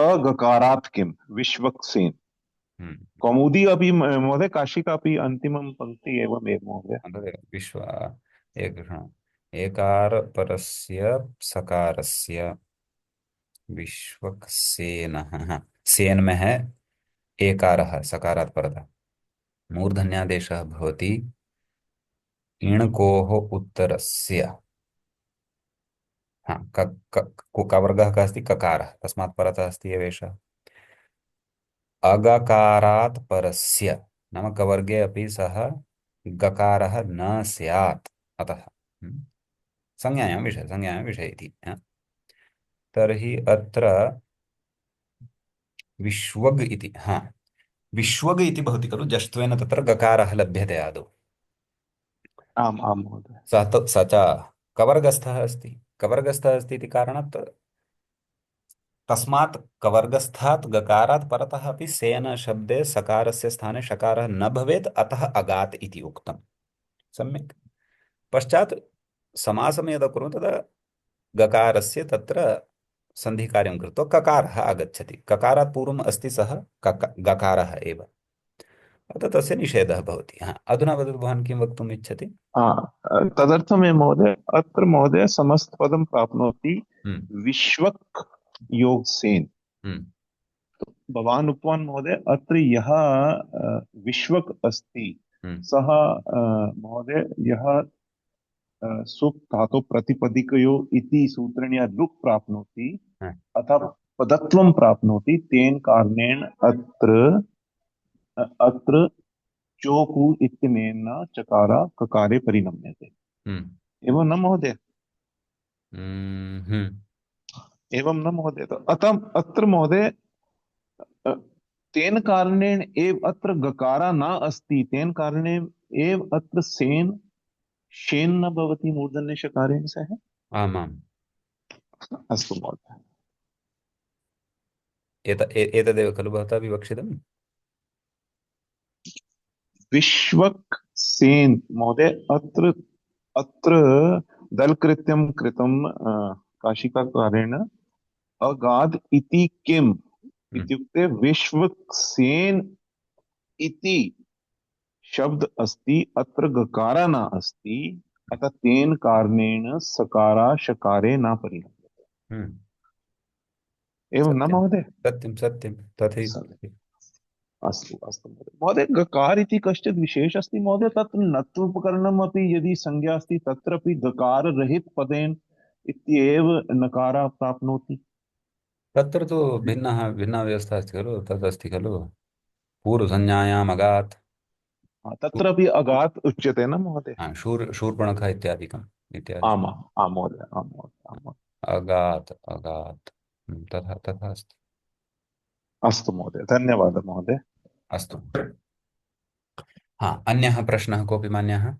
अगकारात् किम्? विश्वक्सेन। कौमुदी अपि महोदय, काशिका अपि अन्तिमं पङ्क्ति एवमेव महोदय। विश्व एकक्षणम्। एकारपरस्य सकारस्य विश्वक्सेनः, हाँ, सेन में है एकारः सकारात् परतः, मूर्धन्यादेशः भवति इणकोः उत्तरस्य। हाँ, कवर्गः कः अस्ति? ककारः, तस्मात् परतः अस्ति एव एषः। अगकारात् परस्य नाम कवर्गे अपि सः गकारः न स्यात्, अतः संज्ञायां विषये इति। तर्हि अत्र विश्वग् इति, हाँ, विश्वग् इति भवति खलु, जष्ट्वेन तत्र गकारः लभ्यते आदौ। आम् आम् महोदय। स च कवर्गस्थः अस्ति। कवर्गस्थः अस्ति इति कारणात् तस्मात् कवर्गस्थात् गकारात् परतः अपि सेन शब्दे सकारस्य स्थाने शकारः न भवेत्, अतः अगात् इति उक्तम्। सम्यक्। पश्चात् समासं यदा कुर्मः तदा गकारस्य तत्र सन्धिकार्यं कृत्वा ककारः आगच्छति। ककारात् पूर्वम् अस्ति सः गकारः एव, अतः तस्य निषेधः भवति। हाँ, अधुना वदतु भवान् किं वक्तुम् इच्छति? तदर्थमेव महोदय अत्र महोदय समस्तपदं प्राप्नोति विश्वक् योगसेन। भवान् उक्तवान् महोदय अत्र यः विश्वक् अस्ति सः महोदय यः सुप् धातु प्रतिपदिकयो इति सूत्रेण यः लुक् प्राप्नोति अतः पदत्वं प्राप्नोति, तेन कारणेन अत्र चोकु इत्यनेन चकार ककारे परिणम्यते। एवं न महोदय? एवं न महोदय? अतः अत्र महोदय तेन कारणेन एव अत्र गकारा न अस्ति, तेन कारणेन एव अत्र सेन शेन न भवति मूर्धन्यषकारेण सह। आमाम्। अस्तु महोदय। एतदेव खलु भवता विवक्षितम्? विश्वक् सेन महोदय अत्र अत्र दलकृत्यं कृतं काशिकाकारेण अगाध इति किम् इत्युक्ते विश्वक् सेन इति शब्द अस्ति, अत्र गकारा न अस्ति, अतः तेन कारणेन सकारा शकारे न परिणम्यते। एवं न महोदय? सत्यं सत्यं तथैव। अस्तु अस्तु महोदय। महोदय गकार इति कश्चित् विशेष अस्ति महोदय, तत्र नत्वोपकरणम् अपि यदि संज्ञा अस्ति तत्रापि गकार रहित पदेन इत्येव नकारः प्राप्नोति। तत्र तु भिन्ना व्यवस्था अस्ति खलु, तदस्ति खलु पूर्वसंज्ञायाम् अगात्। तत्रापि अगात् उच्यते न महोदय? शूर्पणखः इत्यादिकम् इत्यादि। आम् आम् महोदय, आम् महोदय, आम् महोदय। अगात् अगात् तथा तथा अस्ति। अस्तु महोदय, धन्यवादः महोदय। अस्तु। हाँ, अन्यः प्रश्नः कोऽपि मान्यः?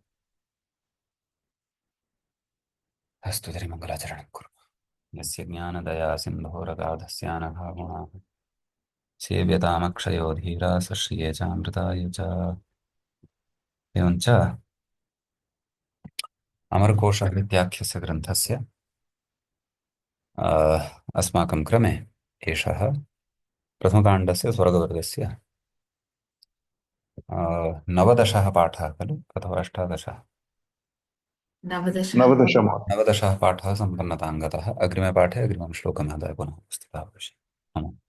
अस्तु तर्हि मङ्गलाचरणं कुर्मः। यस्य ज्ञानदया सिन्धोरगाधस्यानभावनाः सेव्यतामक्षयो धीरा सश्रिये चामृताय च। एवञ्च अमरकोशः इत्याख्यस्य ग्रन्थस्य अस्माकं क्रमे एषः प्रथमकाण्डस्य स्वर्गवर्गस्य नवदशः पाठः खलु अथवा अष्टादशः? नवदश। नवदश महोदय। नवदशः पाठः सम्पन्नतां गतः। अग्रिमे पाठे अग्रिमं श्लोकमादाय पुनः उपस्थितः भविष्यति। नमः।